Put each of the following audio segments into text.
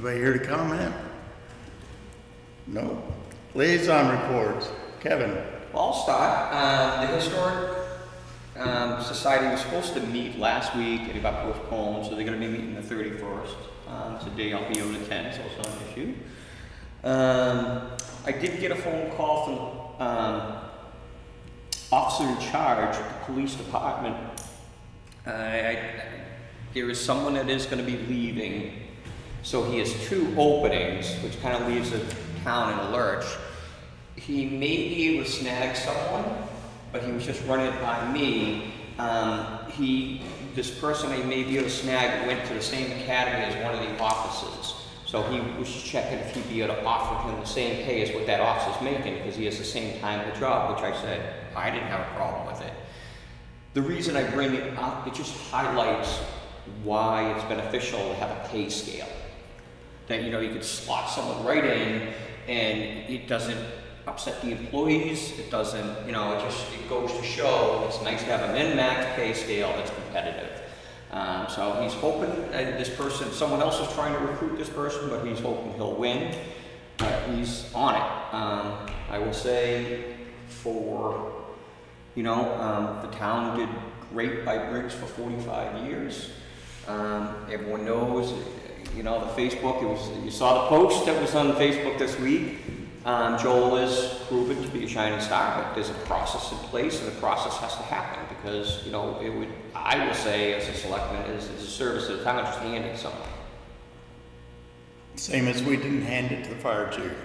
Anybody here to comment? No. Liaison reports. Kevin. Well, I'll start. The Historic Society was supposed to meet last week, and it got postponed, so they're going to be meeting the 31st. Today I'll be able to attend, so it's not an issue. I did get a phone call from officer in charge of the police department. There is someone that is going to be leaving, so he has 2 openings, which kind of leaves the town in a lurch. He may be able to snag someone, but he was just running it by me. This person I may be able to snag went to the same academy as one of the officers. So he was just checking if he'd be able to offer him the same pay as what that officer's making, because he has the same time of the job, which I said, I didn't have a problem with it. The reason I bring it up, it just highlights why it's beneficial to have a pay scale. That, you could slot someone right in, and it doesn't upset the employees, it doesn't, it goes to show it's nice to have a min-max pay scale that's competitive. So he's hoping this person, someone else is trying to recruit this person, but he's hoping he'll win. He's on it. I will say for, the town did great by Briggs for 45 years. Everyone knows, the Facebook, you saw the post that was on Facebook this week. Joel is proven to be a shining star, but there's a process in place, and the process has to happen because, I will say, as a selectman, is a service to the town, just hand it someone. Same as we didn't hand it to the fire chief.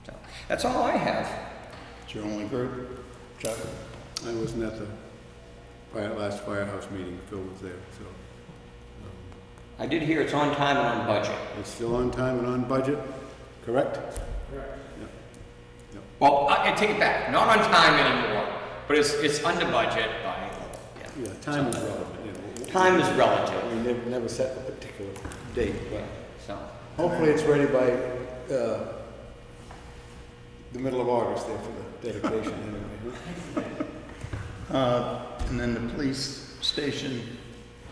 So, that's all I have. It's your only group? Chuck? I wasn't at the last firehouse meeting. Phil was there, so. I did hear it's on time and on budget. It's still on time and on budget, correct? Correct. Yep. Well, I take it back. Not on time anymore, but it's under budget by. Yeah, time is relevant. Time is relative. We never set a particular date, but So hopefully it's ready by the middle of August there for the dedication anyway. And then the police station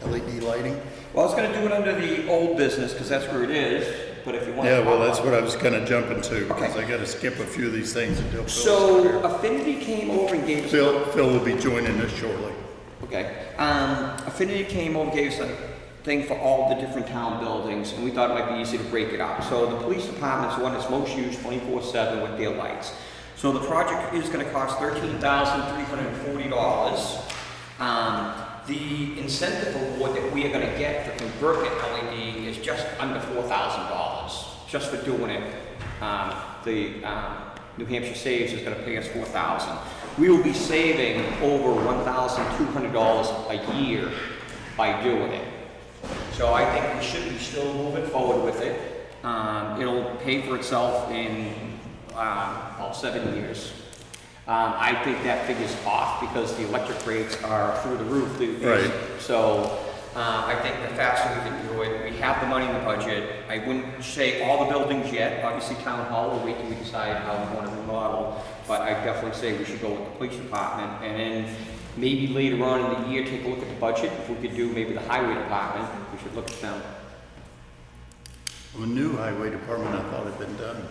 LED lighting. Well, I was going to do it under the old business because that's where it is. But if you want, Yeah, well, that's what I was going to jump into because I got to skip a few of these things until Phil's So here. Affinity came over and gave us. Phil will be joining us shortly. Okay. Affinity came over and gave us a thing for all the different town buildings, and we thought it might be easy to break it up. So the police department's the one that's most used 24/7 with their lights. So the project is going to cost $13,340. The incentive award that we are going to get for converting it LED is just under $4,000, just for doing it. New Hampshire Saves is going to pay us $4,000. We will be saving over $1,200 a year by doing it. So I think we should be still moving forward with it. It'll pay for itself in about 7 years. I think that figure's off because the electric rates are through the roof. Right. So I think the faster we can do it, we have the money in the budget. I wouldn't say all the buildings yet. Obviously, Town Hall, we'll wait till we decide how we want to remodel. But I definitely say we should go with the police department. And then maybe later on in the year, take a look at the budget. If we could do maybe the highway department, we should look at them. The new highway department, I thought had been done.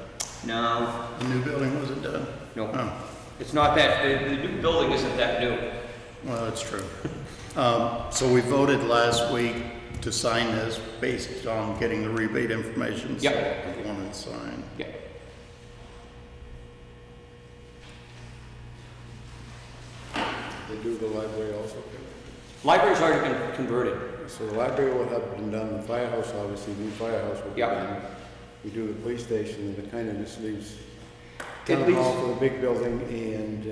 No. The new building wasn't done? No. Oh. It's not that, the new building isn't that new. Well, that's true. So we voted last week to sign this based on getting the rebate information. Yep. So everyone had signed. Yeah. They do the library also. Library's already been converted. So the library will have been done, the firehouse, obviously, new firehouse will be Yep. done. We do the police station, and it kind of just leaves It town leaves- hall for the big building and,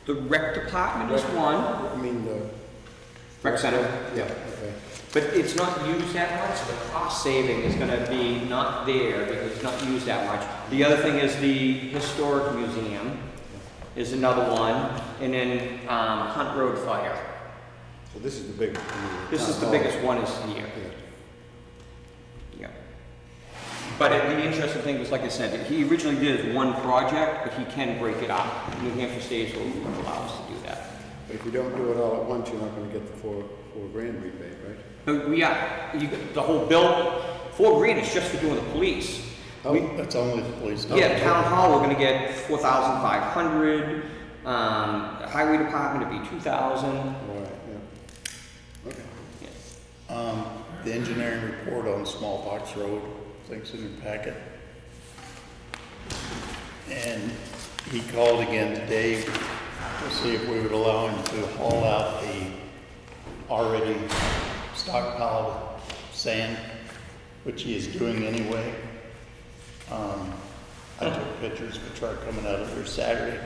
The rec department is one, I mean, the. rec center. Yeah, okay. But it's not used that much, so the cost saving is gonna be not there because it's not used that much. The other thing is the Historic Museum is another one, and then Hunt Road Fire. So this is the big. This is the biggest one is here. Yeah. Yeah. But the interesting thing was, like I said, he originally did one project, but he can break it up. New Hampshire States will allow us to do that. But If you don't do it all at once, you're not gonna get the four grand rebate, right? But we are, you got the whole bill, $4 grand is just for doing the police. Oh, that's only the police. Yeah, town hall, we're gonna get 4,500, highway department, it'd be 2,000. All right, yeah. Okay. The engineering report on Smallpox Road, things in your packet. And he called again today to see if we would allow him to haul out the already stockpiled sand, which he is doing anyway. I took pictures of a truck coming out of there Saturday,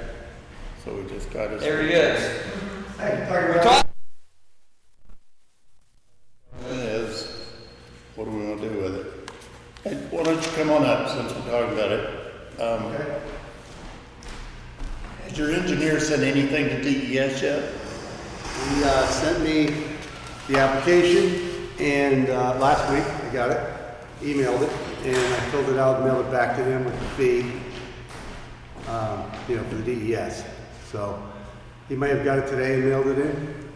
so we just got his. There he is. It is. What do we want to do with it? Hey, why don't you come on up since we're talking about it? Has your engineer sent anything to DES yet? He sent me the application, and last week I got it, emailed it, and I filled it out, mailed it back to him with the fee, for the DES. So he may have got it today and mailed it in.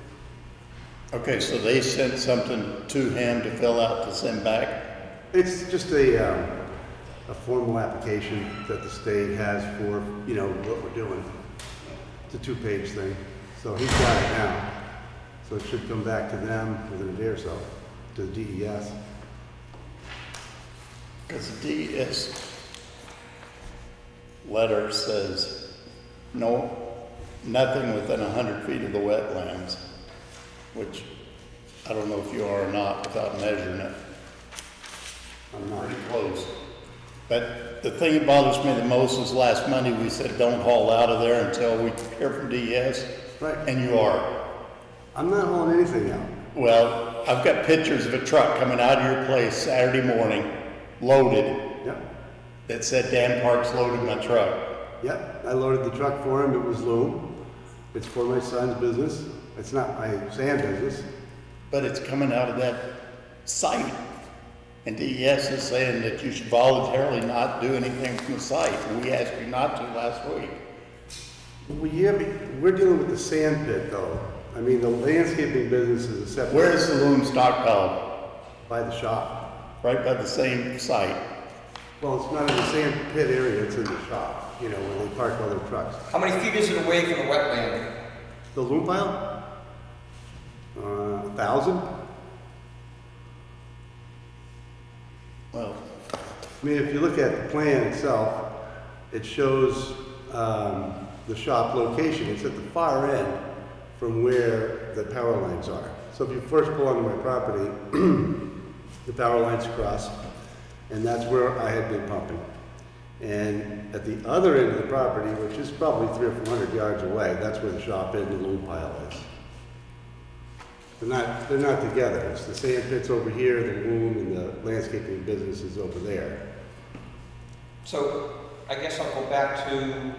Okay, so they sent something to him to fill out to send back? It's just a formal application that the state has for, what we're doing. It's a 2-page thing. So he's got it now. So it should come back to them within a day or so, to the DES. Because the DES letter says, no, nothing within 100 feet of the wetlands, which I don't know if you are or not without measuring it. I'm not. Pretty close. But the thing that bothers me the most is last Monday we said don't haul out of there until we hear from DES. Right. And you are. I'm not hauling anything out. Well, I've got pictures of a truck coming out of your place Saturday morning, loaded, Yep. that said Dan Parks loaded my truck. Yep. I loaded the truck for him. It was loom. It's for my son's business. It's not my sand business. But it's coming out of that site. And DES is saying that you should voluntarily not do anything from the site. And we asked you not to last week. Well, yeah, but we're dealing with the sand pit, though. I mean, the landscaping business is a separate. Where is the loom stockpiled? By the shop. Right by the same site. Well, it's not in the sand pit area. It's in the shop. Where they park all their trucks. How many feet is it away from the wetland? The loom pile? 1,000. Well, I mean, if you look at the plan itself, it shows the shop location. It's at the far end from where the power lines are. So if you first pull onto my property, the power lines cross, and that's where I had been pumping. And at the other end of the property, which is probably 300 or 400 yards away, that's where the shop and the loom pile is. They're not together. It's the sand pits over here, the loom and the landscaping business is over there. So, I guess I'll go back to,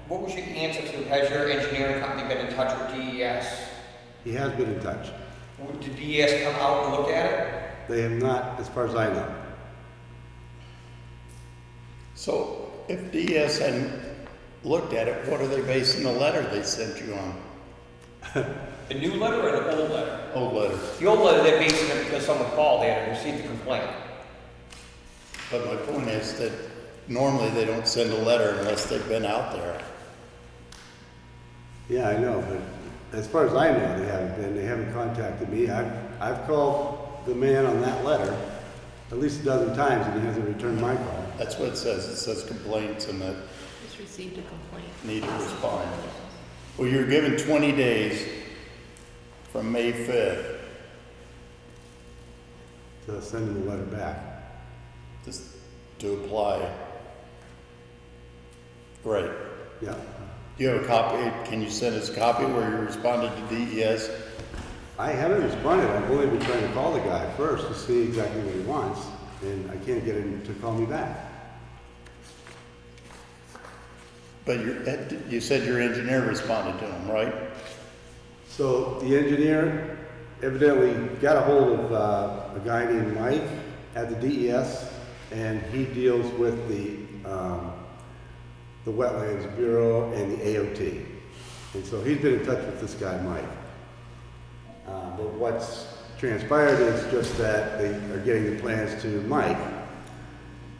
what was your answer to, has your engineering company been in touch with DES? He has been in touch. Did DES come out and look at it? They have not, as far as I know. so if DES hadn't looked at it, what are they basing the letter they sent you on? The new letter or the old letter? Old letter. The old letter, they're basing it because someone called, they had received a complaint. But my point is that normally they don't send a letter unless they've been out there. Yeah, I know, but as far as I know, they haven't been. They haven't contacted me. I've called the man on that letter at least a dozen times, and he hasn't returned my call. That's what it says. It says complaints and that Just received a complaint. need to respond. Well, you're given 20 days from May 5th To send him the letter back. to apply. Right. Yeah. Do you have a copy? Can you send us a copy where you responded to DES? I haven't responded. I've only been trying to call the guy first to see exactly what he wants, and I can't get him to call me back. But you said your engineer responded to him, right? So the engineer evidently got a hold of a guy named Mike at the DES, and he deals with the Wetlands Bureau and the AOT. And so he's been in touch with this guy, Mike. But what's transpired is just that they are getting the plans to Mike,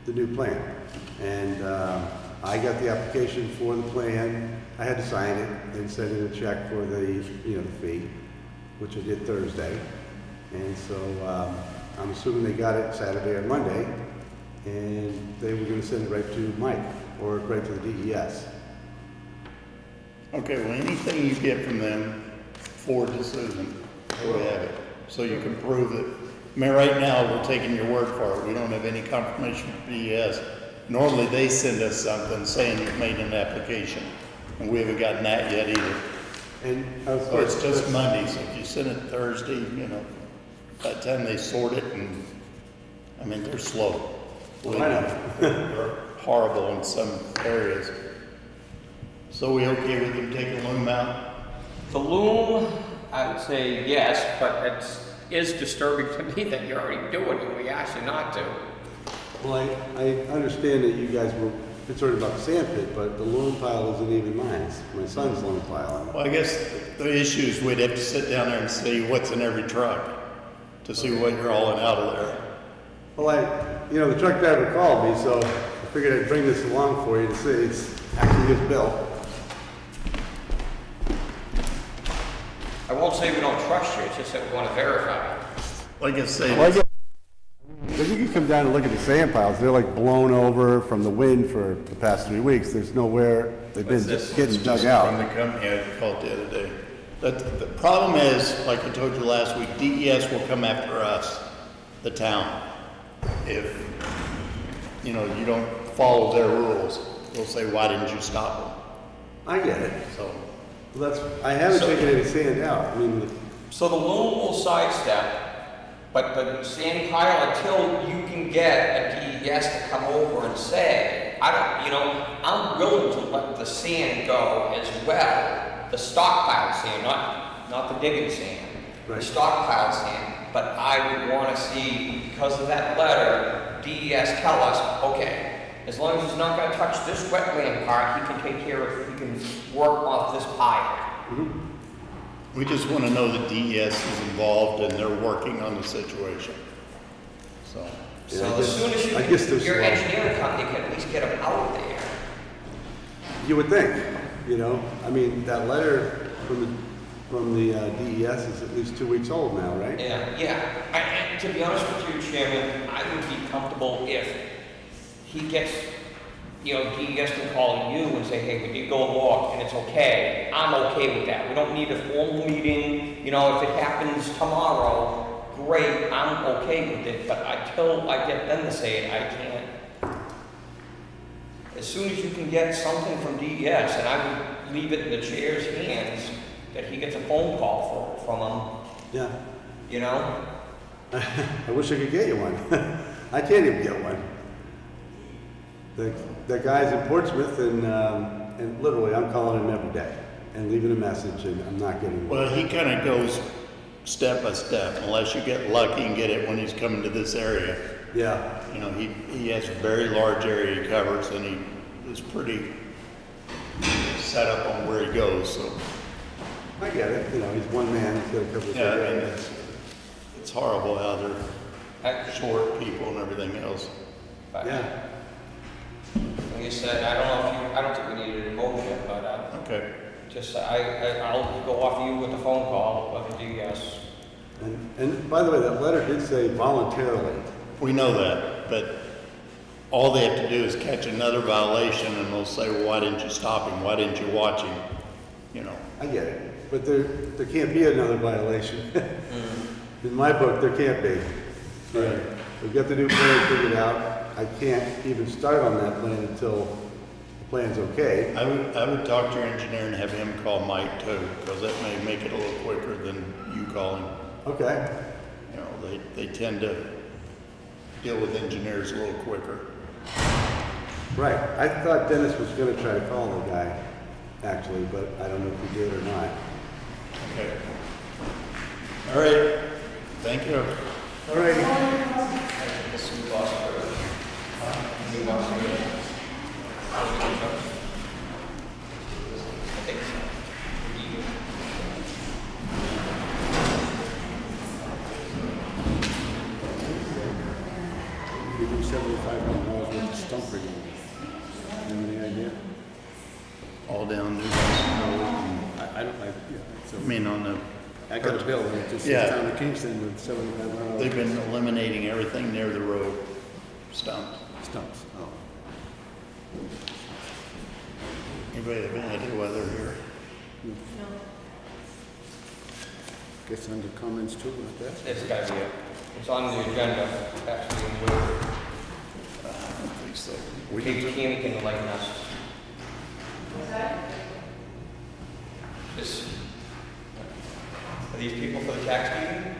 the new plan. And I got the application for the plan. I had to sign it and send in a check for the, the fee, which I did Thursday. And so I'm assuming they got it Saturday or Monday, and they were gonna send it right to Mike, or right to the DES. Okay, well, anything you get from them for decision, we have it, so you can prove it. I mean, right now, we're taking your word for it. We don't have any confirmation from DES. Normally, they send us something saying you've made an application, and we haven't gotten that yet either. And of So course, it's just Monday, so if you send it Thursday, by the time they sort it, and, I mean, they're slow. I know. They're horrible in some areas. So we okay with them taking loom out? The loom, I would say yes, but it is disturbing to me that you're already doing it. We asked you not to. well, I understand that you guys were concerned about the sand pit, but the loam pile isn't even mine. It's my son's loam pile. Well, I guess the issue is we'd have to sit down there and see what's in every truck to see what you're hauling out of there. Well, the truck driver called me, so I figured I'd bring this along for you to see. It's actually his bill. I won't say we don't trust you, it's just that we want to verify. Like I say, If you can come down and look at the sand piles, they're like blown over from the wind for the past 3 weeks. There's nowhere they've been getting dug from out. the company I called the other day. But the problem is, like I told you last week, DES will come after us, the town, if, you don't follow their rules. They'll say, why didn't you stop them? I get it. So, I haven't taken any sand out. I mean, So the loom will sidestep, but the sand pile, until you can get a DES to come over and say, I'm willing to let the sand go as well. The stockpile sand, not the digging sand. Right. The stockpile sand, but I would want to see, because of that letter, DES tell us, okay, as long as he's not going to touch this wetland part, he can take care of, he can work off this pile. we just want to know that DES is involved and they're working on the situation. So, Yeah, So I as guess- soon as I guess there's your some- engineering company can at least get them out there. you would think, I mean, that letter from the DES is at least 2 weeks old now, right? Yeah. And to be honest with you, Chairman, I would be comfortable if he gets, DES can call you and say, hey, we did go look and it's okay. I'm okay with that. We don't need a formal meeting. If it happens tomorrow, great, I'm okay with it. But until I get them to say it, I can't. As soon as you can get something from DES, and I would leave it in the chair's hands, that he gets a phone call from Yeah. them, I wish I could get you one. I can't even get one. The guy's in Portsmouth, and literally I'm calling him every day and leaving a message, and I'm not getting one. well, he kind of goes step by step, unless you get lucky and get it when he's coming to this area. Yeah. He has a very large area he covers, and he is pretty set up on where he goes, so. I get it. He's one man. He's got a couple of Yeah, I mean, areas. it's horrible how they're I, short people and everything else. Yeah. Like I said, I don't think we needed a motion, but Okay. I'll go off you with the phone call, with the DES. And by the way, that letter did say voluntarily. We know that, but all they have to do is catch another violation and they'll say, well, why didn't you stop him? Why didn't you watch him? I get it, but there can't be another violation. In my book, there can't be. Right. We've got the new plan figured out. I can't even start on that plan until the plan's okay. I would talk to your engineer and have him call Mike too, because that may make it a little quicker than you calling. Okay. They tend to deal with engineers a little quicker. Right. I thought Dennis was gonna try to call the guy, actually, but I don't know if he did or not. Okay. All right. Thank you. All righty. down New West Road. I don't like, yeah, so, I mean, on the, I got a bill, and it just Yeah. says down to Kingston with 75 mile they've been eliminating everything near the road stumps. stumps. Oh. Anybody have any idea why they're here? No. Guess under comments too, like that. It's gotta be it. It's on the agenda, actually, I don't think so. We maybe can, Tammy can enlighten us. This, are these people for the tax meeting?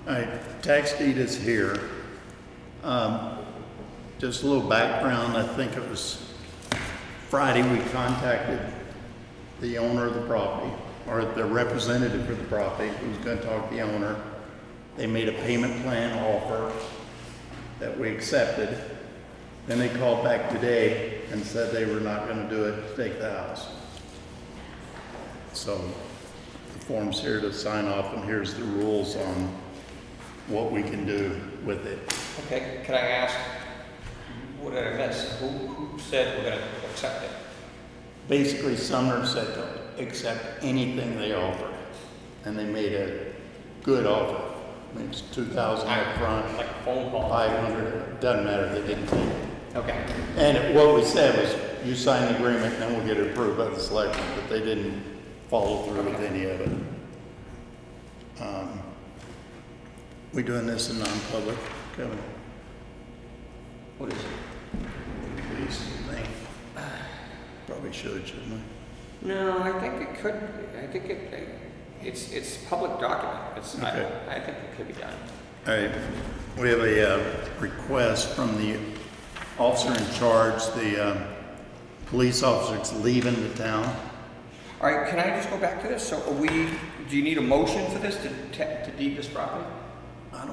all right, tax deed is here. Just a little background, I think it was Friday, we contacted the owner of the property, or the representative for the property, who was gonna talk to the owner. They made a payment plan offer that we accepted. Then they called back today and said they were not gonna do it, to take the house. So the form's here to sign off, and here's the rules on what we can do with it. Okay, can I ask, what did I miss? Who said we're gonna accept it? Basically, Sumner said to accept anything they offered, and they made a good offer. I mean, it's $2,000 up front, Like a phone call? 500, doesn't matter, they didn't take it. Okay. And what we said was, you sign the agreement, and then we'll get it approved by the selectmen, but they didn't follow through with any of it. We doing this in non-public, Kevin? What is it? Please, think. Probably should, shouldn't we? No, I think it could, it's public document. It's, Okay. I think it could be done. All right, we have a request from the officer in charge, the police officer that's leaving the town. All right, can I just go back to this? So are we, do you need a motion for this to deed this property? I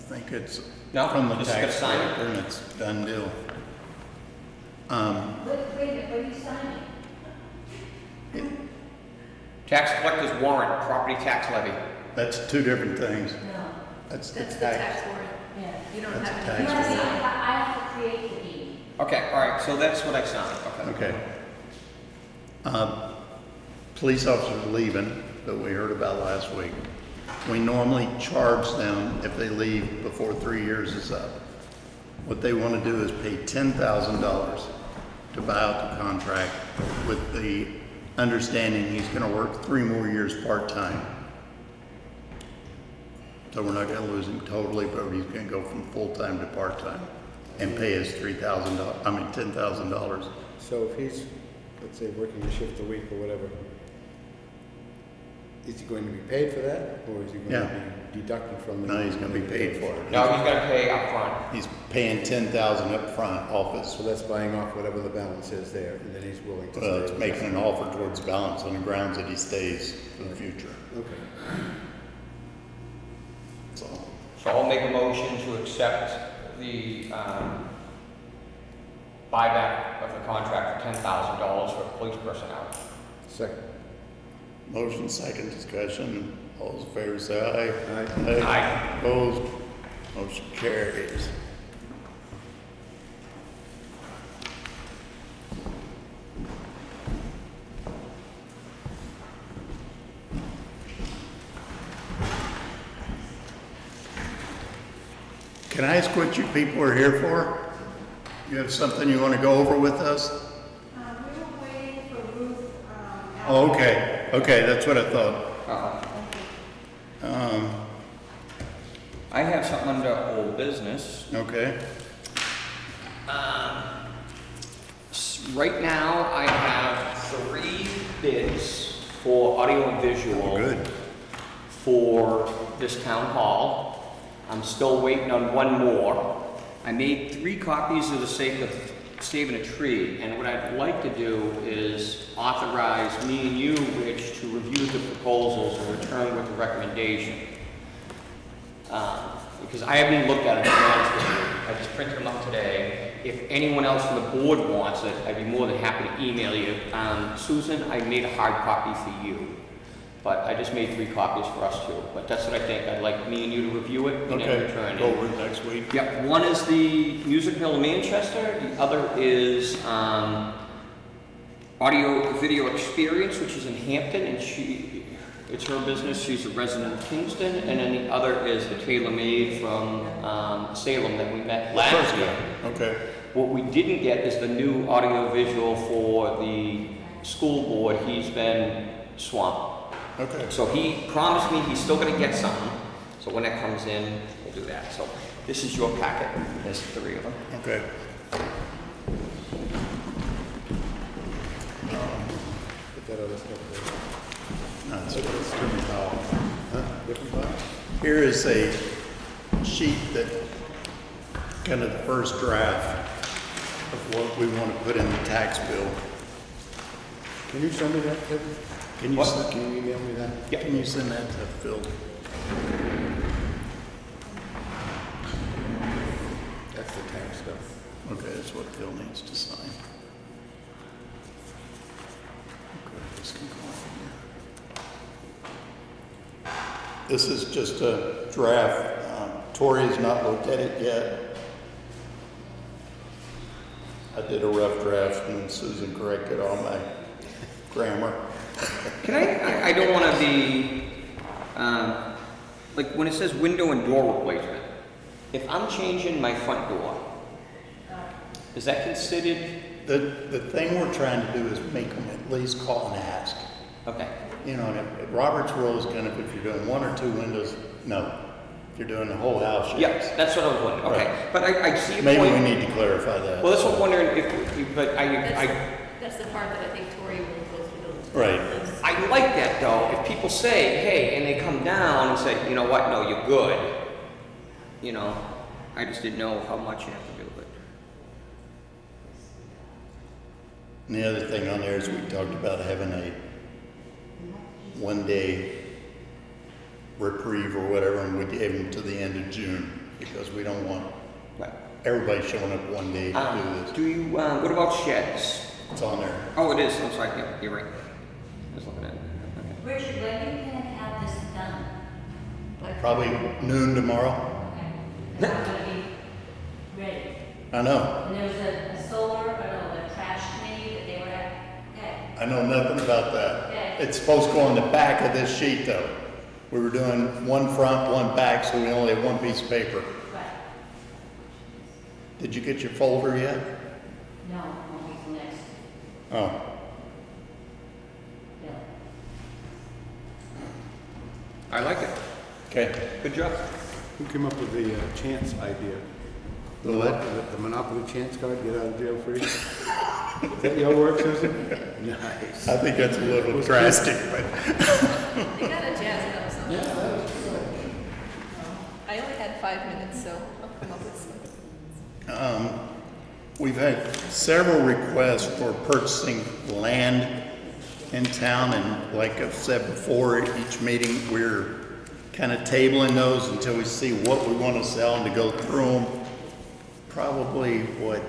think it's No? from the Just gotta tax sign it? collector, and it's done deal. Wait a minute, what are you signing? Tax collector's warrant, property tax levy. That's two different things. No. That's the That's the tax. tax warrant. Yeah. You don't That's have a anything tax to I sign. have to create the deed. Okay, all right, so that's what I signed, okay. Okay. Police officers leaving that we heard about last week. We normally charge them if they leave before 3 years is up. What they want to do is pay $10,000 to buy out the contract with the understanding he's going to work 3 more years part-time. So we're not going to lose him totally, but he's going to go from full-time to part-time and pay us $10,000. So if he's, let's say, working a shift a week or whatever, is he going to be paid for that, or is he going Yeah. to be deducted from the? No, he's going to be paid for it. No, he's gonna pay up front. He's paying $10,000 up front off his, So that's buying off whatever the balance is there, and then he's willing to stay. it's making an offer towards balance on the grounds that he stays for the future. Okay. That's all. So I'll make a motion to accept the buyback of the contract for $10,000 for police personnel. Second. Motion, second discussion. All those in favor say aye. Aye. Aye. Opposed? Motion carries. Can I ask what you people are here for? You have something you want to go over with us? We were waiting for Ruth. Oh, okay, okay, that's what I thought. I have something under old business. Okay, Right now, I have 3 bids for audio and visual. oh, good. For this town hall. I'm still waiting on one more. I made 3 copies for the sake of saving a tree, and what I'd like to do is authorize me and you, Rich, to review the proposals and return with a recommendation. Because I haven't even looked at it, to be honest with you. I just printed them up today. If anyone else from the board wants it, I'd be more than happy to email you. Susan, I made a hard copy for you, but I just made 3 copies for us too. But that's what I think. I'd like me and you to review it and then Okay, return go it. over it next week. Yep, one is the Music Mill of Manchester, the other is Audio Video Experience, which is in Hampton, and it's her business. She's a resident of Kingston, and then the other is the Tailor Made from Salem that we met last year. Okay. What we didn't get is the new audio visual for the school board. He's been swamped. Okay. So he promised me he's still gonna get something. So when that comes in, we'll do that. So this is your packet. There's 3 of them. Okay. Put that other stuff there. No, it's- Different file. Huh? Different file? Here is a sheet that, kind of the first draft of what we want to put in the tax bill. Can you send me that, Kevin? Can you, What? Can you email me that? Yep. can you send that to Phil? That's the tax stuff. Okay, that's what Phil needs to sign. Okay, this can go on here. This is just a draft. Tori has not looked at it yet. I did a rough draft and Susan corrected all my grammar. Can I don't want to be, like when it says window and door replacement, if I'm changing my front door, is that considered, The thing we're trying to do is make them at least call and ask. okay, You know, and if Robert's rule is kind of if you're doing 1 or 2 windows, no. If you're doing the whole house, yes. yeah, that's what I was wondering, okay. Right. But I see a Maybe we point, need to clarify that. well, that's what I'm wondering if, but That's the part that I think Tori will go through. Right. I like that though, if people say, hey, and they come down and say, you know what, no, you're good. You know, I just didn't know how much you have to do, but. And the other thing on there is we talked about having a 1-day reprieve or whatever, and we gave them to the end of June because we don't want Right. everybody showing up 1 day to do this. Do you, what about sheds? It's on there. Oh, it is, I'm sorry, yeah, you're right. I was looking at it. Okay. Richard, when are you gonna have this done? Like, Probably noon tomorrow. Okay. It's not gonna be ready. I know. And there's a solar, or no, a trash committee that they were at, okay. I know nothing about that. Okay. It's supposed to go on the back of this sheet though. We were doing 1 front, 1 back, so we only have 1 piece of paper. Right. Did you get your folder yet? No, won't be till next, Oh, yeah. I like it. okay. Good job. Who came up with the chance idea? The what? The Monopoly chance card, get out of jail free? Is that your work, Susan? Nice. I think that's a little drastic, but. They gotta jazz it up somehow. Yeah, that was good. I only had 5 minutes, so I'll come up with something. We've had several requests for purchasing land in town, and like I've said before, at each meeting, we're kind of tabling those until we see what we want to sell and to go through them. Probably, what,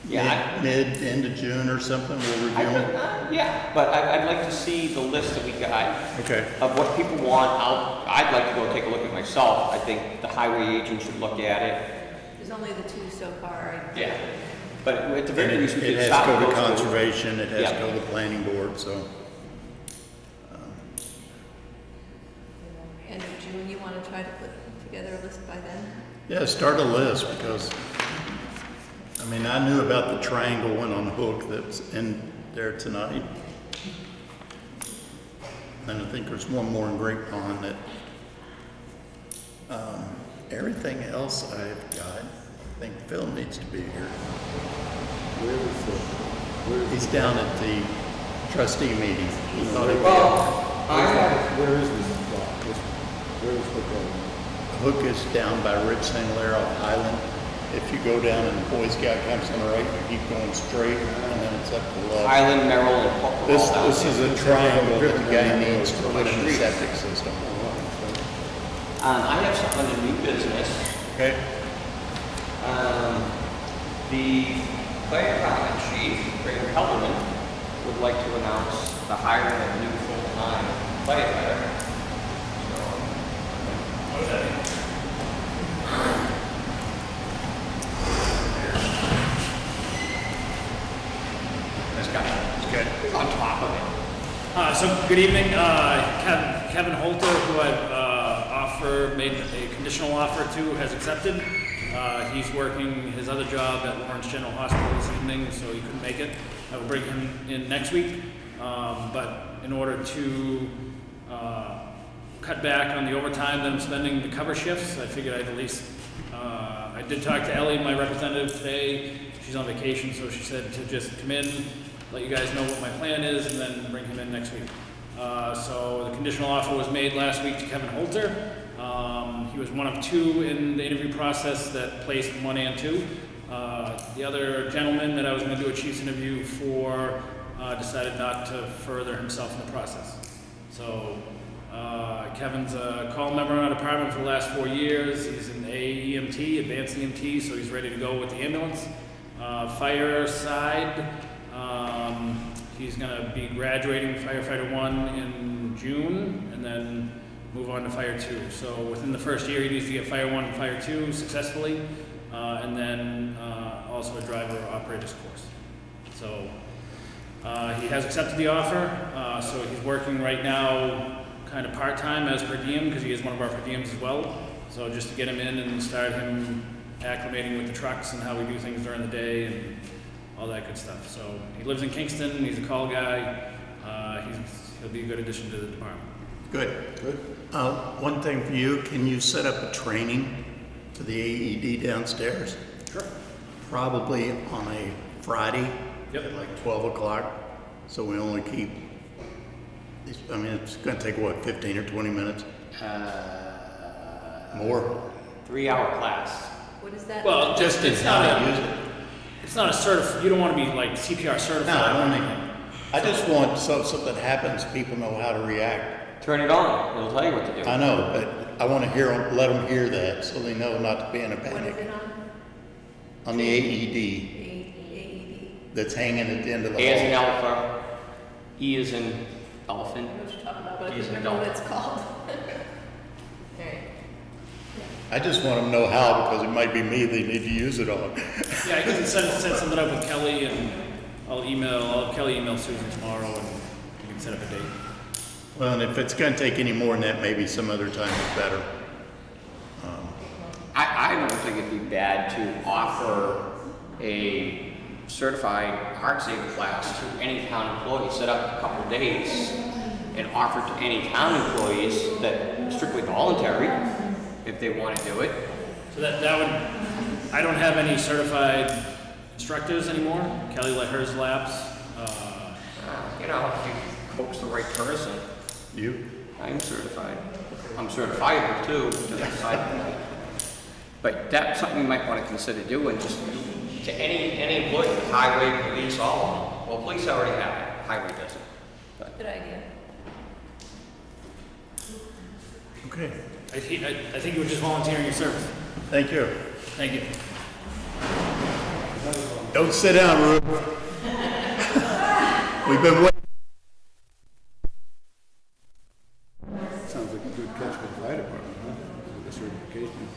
Yeah, end of June or something, we'll review them. yeah, but I'd like to see the list that we got Okay. of what people want. I'd like to go take a look at it myself. I think the highway agent should look at it. There's only the 2 so far. Yeah. But at the And very least, we it could has stop to go to those two. conservation, it has Yeah. to go to the planning board, so. End of June, you wanna try to put together a list by then? Yeah, start a list, because, I mean, I knew about the triangle one on Hook that's in there tonight. And I think there's one more in Great Pond that, everything else I've got, I think Phil needs to be here. Where is He's down at the trustee meeting. He thought he'd be- Well, I have, where is this spot? Where is Hook Road? Hook is down by Rich St. Clair off Highland. If you go down and the Boy Scout camps on the right, you keep going straight, and then it's up to the left. Highland, Merrill, and Hook are This, all down this there. is a triangle that the guy needs to put in the septic system. I have something under new business. Okay? The fire department chief, Ray Helderman, would like to announce the hiring of a new full-time firefighter. This guy. Okay. So good evening, Kevin Holter, who I've made a conditional offer to, has accepted. He's working his other job at Lawrence General Hospital this evening, so he couldn't make it. I will bring him in next week, but in order to cut back on the overtime that I'm spending to cover shifts, I figured I'd at least, I did talk to Ellie, my representative today. She's on vacation, so she said to just come in, let you guys know what my plan is, and then bring him in next week. So the conditional offer was made last week to Kevin Holter. He was one of two in the interview process that placed 1 and 2. The other gentleman that I was going to do a chief's interview for decided not to further himself in the process. So Kevin's a call member in our department for the last 4 years. He's an AEMT, advanced EMT, so he's ready to go with the ambulance. Fire side, he's going to be graduating firefighter 1 in June, and then move on to Fire 2. So within the first year, he needs to get Fire 1 and Fire 2 successfully, and then also a driver apprentice course. So he has accepted the offer, so he's working right now kind of part-time as per diem, because he is one of our per diems as well. So just to get him in and start him acclimating with the trucks and how we do things during the day and all that good stuff. So he lives in Kingston, he's a call guy, he'll be a good addition to the department. Good. One thing for you, can you set up a training for the AED downstairs? Sure. Probably on a Friday. Yep. At like 12 o'clock. So we only keep, I mean, it's gonna take what, 15 or 20 minutes? More? 3-hour class. What is that? Well, Just it's how not to a, use it. it's not a you don't want to be like CPR certified. No, I or don't anything. I just want, so if something happens, people know how to react. Turn it on. It'll tell you what to do. I know, but I want to let them hear that so they know not to be in a What is panic. it on? On the AED AED. that's hanging at the end of the A is in hall. alpha, E is in elephant. I know what you're talking about, but I Use can't an remember what adult. it's called. Alright. I just want them to know how, because it might be me they need to use it on. Yeah, I can set something up with Kelly, and I'll have Kelly email Susan tomorrow, and we can set up a date. Well, and if it's gonna take any more than that, maybe some other time is better. I don't think it'd be bad to offer a certified heart saver class to any town employee. Set up a couple of days and offer to any town employees that strictly voluntary if they want to do it. So that would, I don't have any certified instructors anymore. Kelly let hers lapse. You know, if you coach the right person. You? I'm certified. I'm certifiable too, to the side. But that's something you might want to consider doing, just to any employee, highway, police, all of them. Well, police already have it, highway doesn't. But Good idea. Okay, I think you were just volunteering your service. thank you. Thank you. Don't sit down, Ruth. We've been waiting. Sounds like a good catch for the fire department, huh? The certification.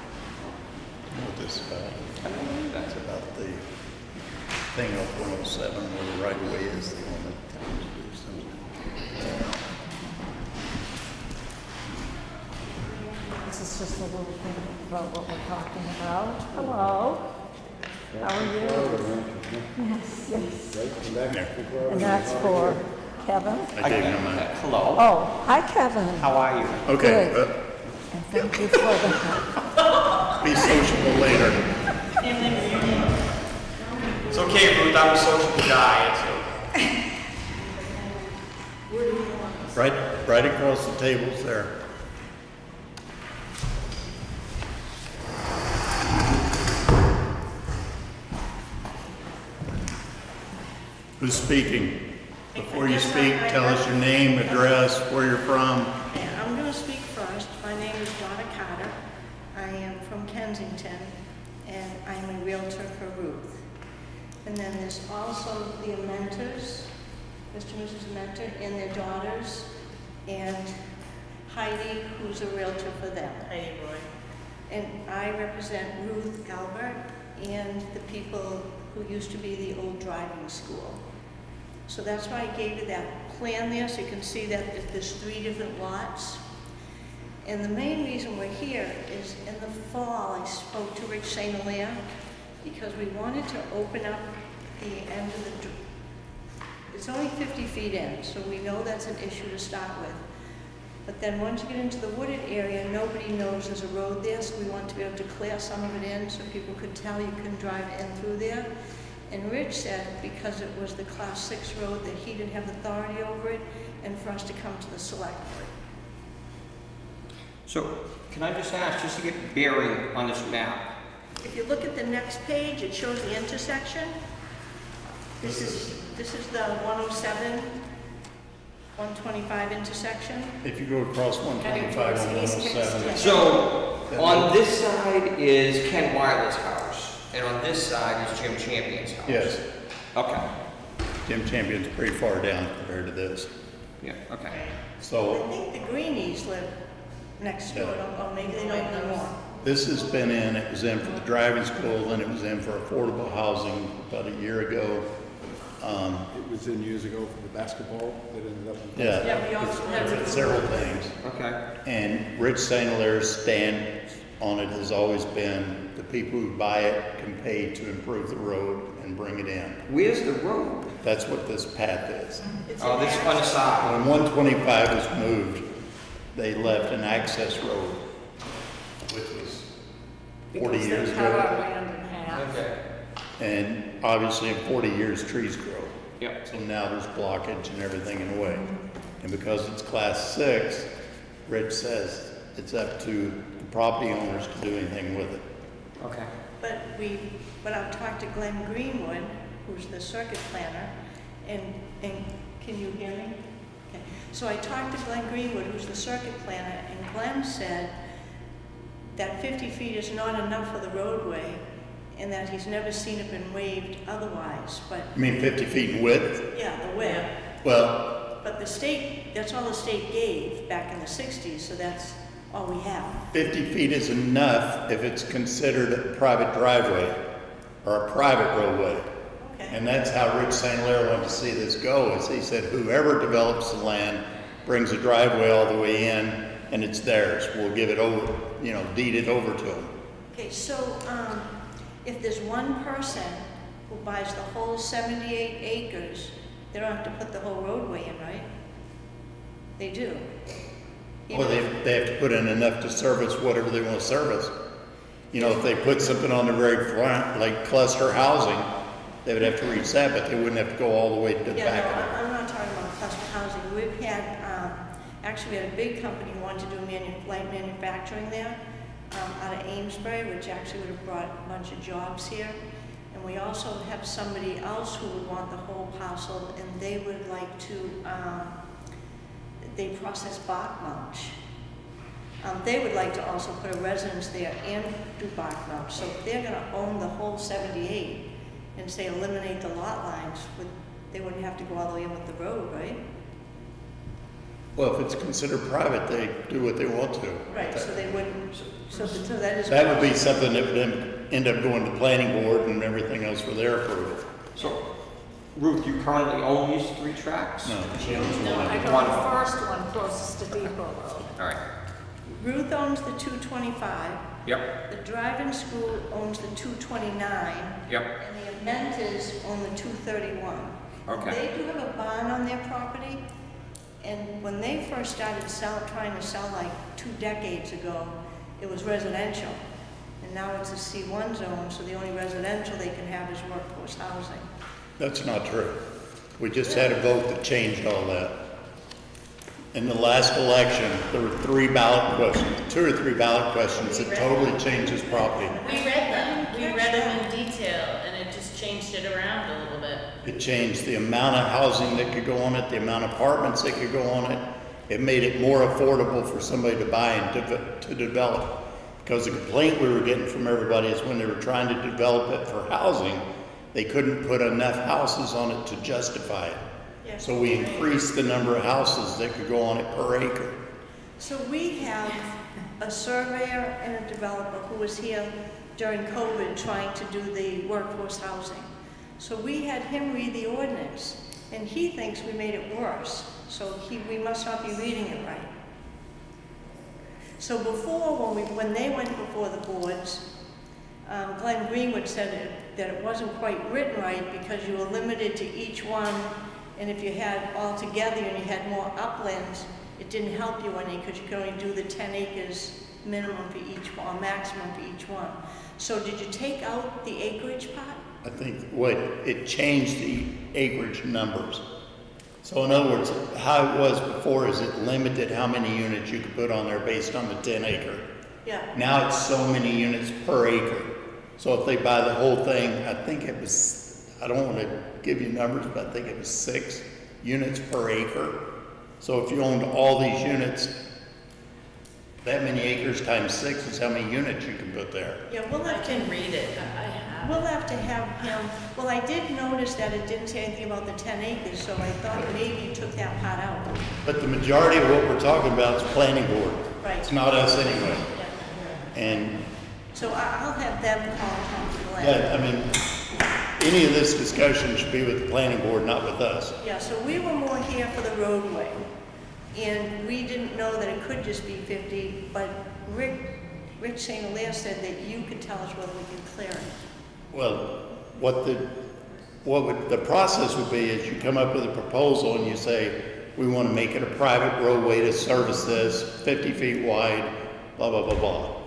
What this about? That's about the thing up 107 where the right of way is the only town to do something. This is just a little thing about what we're talking about. Hello, how are you? Yes, yes. Right, come back. And that's for Kevin? I gave him a, hello, Oh, hi Kevin. how are you? okay, Good. And thank you for the, be sociable later. It's okay, Ruth, I'm a social guy, it's Right across the tables there. Who's speaking? Before you speak, tell us your name, address, where you're from. Yeah, I'm going to speak first. My name is Donna Carter. I am from Kensington, and I'm a realtor for Ruth. And then there's also the Mentors, Mr. and Mrs. Mentor, and their daughters, and Heidi, who's a realtor for them. Heidi Roy. and I represent Ruth Albert and the people who used to be the old driving school. So that's why I gave you that plan there, so you can see that if there's 3 different lots. And the main reason we're here is in the fall, I spoke to Rich St. Hilaire because we wanted to open up the end of the, it's only 50 feet in, so we know that's an issue to start with. But then once you get into the wooded area, nobody knows there's a road there, so we want to be able to clear some of it in so people could tell you can drive in through there. And Rich said because it was the Class 6 road that he didn't have authority over it, and for us to come to the select board. So, can I just ask, just to get bearing on this map, If you look at the next page, it shows the intersection. This is the 107, 125 intersection. If you go across 125 and 107, so on this side is Ken Weiler's house, and on this side is Jim Champion's house. yes, Okay, Jim Champion's pretty far down compared to this. yeah, okay. I So think the Greenies live next door, or maybe they don't anymore. this has been in, it was in for the driving school, then it was in for affordable housing about a year ago. It was in years ago for the basketball, that ended up in. Yeah, Yeah, we also have it's several things. Okay. And Rich St. Hilaire's stand on it has always been the people who buy it can pay to improve the road and bring it in. Where's the road? That's what this path is. It's Oh, an this on the side. When 125 was moved, they left an access road, which was 40 Because years they cut ago. our land in half. Okay. And obviously in 40 years, trees grow. Yep. So now there's blockage and everything in the way. And because it's Class 6, Rich says it's up to the property owners to do anything with it. Okay. But I've talked to Glenn Greenwood, who's the circuit planner, and can you hear me? Okay. So I talked to Glenn Greenwood, who's the circuit planner, and Glenn said that 50 feet is not enough for the roadway, and that he's never seen it been waived otherwise, but, I mean, 50 feet in width? yeah, the width. Well, But the state, that's all the state gave back in the 60s, so that's all we have. 50 feet is enough if it's considered a private driveway or a private roadway. Okay. And that's how Rich St. Hilaire wanted to see this go, is he said whoever develops the land brings a driveway all the way in and it's theirs. We'll give it over, deed it over to them. Okay, so, if there's one person who buys the whole 78 acres, they don't have to put the whole roadway in, right? They do. Well, they have to put in enough to service whatever they want to service. If they put something on the very front, like cluster housing, they would have to reach that, but they wouldn't have to go all the way to the Yeah, back no, of it. I'm not talking about cluster housing. We've had, actually, we had a big company who wanted to do light manufacturing there, out of Amesbury, which actually would have brought a bunch of jobs here. And we also have somebody else who would want the whole parcel, and they would like to, they process bark mulch. They would like to also put a residence there and do bark mulch. So if they're gonna own the whole 78 and say eliminate the lot lines, they wouldn't have to go all the way in with the road, right? Well, if it's considered private, they do what they want to. Right, so they wouldn't, so that is. That would be something that would then end up going to planning board and everything else for their approval. So, Ruth, you currently own these 3 tracks? No, she owns No, I one. got the first one closest to Depot Road. All right. Ruth owns the 225, Yep. the driving school owns the 229, Yep. and the Aventas own the 231. Okay. They do have a barn on their property, and when they first started trying to sell like 2 decades ago, it was residential. And now it's a C1 zone, so the only residential they can have is workforce housing. That's not true. We just had a vote that changed all that. In the last election, there were 3 ballot questions, 2 or 3 ballot questions that totally changed this property. We read them. We read them in detail, and it just changed it around a little bit. It changed the amount of housing that could go on it, the amount of apartments that could go on it. It made it more affordable for somebody to buy and to develop. Because the complaint we were getting from everybody is when they were trying to develop it for housing, they couldn't put enough houses on it to justify it. Yes. So we increased the number of houses that could go on it per acre. So we have a surveyor and a developer who was here during COVID trying to do the workforce housing. So we had him read the ordinance, and he thinks we made it worse. So we must not be reading it right. So before, when they went before the boards, Glenn Greenwood said that it wasn't quite written right because you were limited to each one, and if you had all together and you had more uplands, it didn't help you any because you could only do the 10 acres minimum for each one, or maximum for each one. So did you take out the acreage part? I think it changed the acreage numbers. So in other words, how it was before is it limited how many units you could put on there based on the 10 acre. Yeah. Now it's so many units per acre. So if they buy the whole thing, I think it was, I don't want to give you numbers, but I think it was 6 units per acre. So if you owned all these units, that many acres times 6 is how many units you can put there. Yeah, I can read it. I have. we'll have to have him, well, I did notice that it didn't say anything about the 10 acres, so I thought maybe you took that part out. But the majority of what we're talking about is planning board. Right. It's not us anyway. Yeah. And So I'll have them call Tom Glenn. yeah, I mean, any of this discussion should be with the planning board, not with us. Yeah, so we were more here for the roadway, and we didn't know that it could just be 50, but Rich St. Hilaire said that you could tell us whether we can clear it. Well, the process would be is you come up with a proposal and you say, we want to make it a private roadway to service this, 50 feet wide, blah, blah, blah, blah.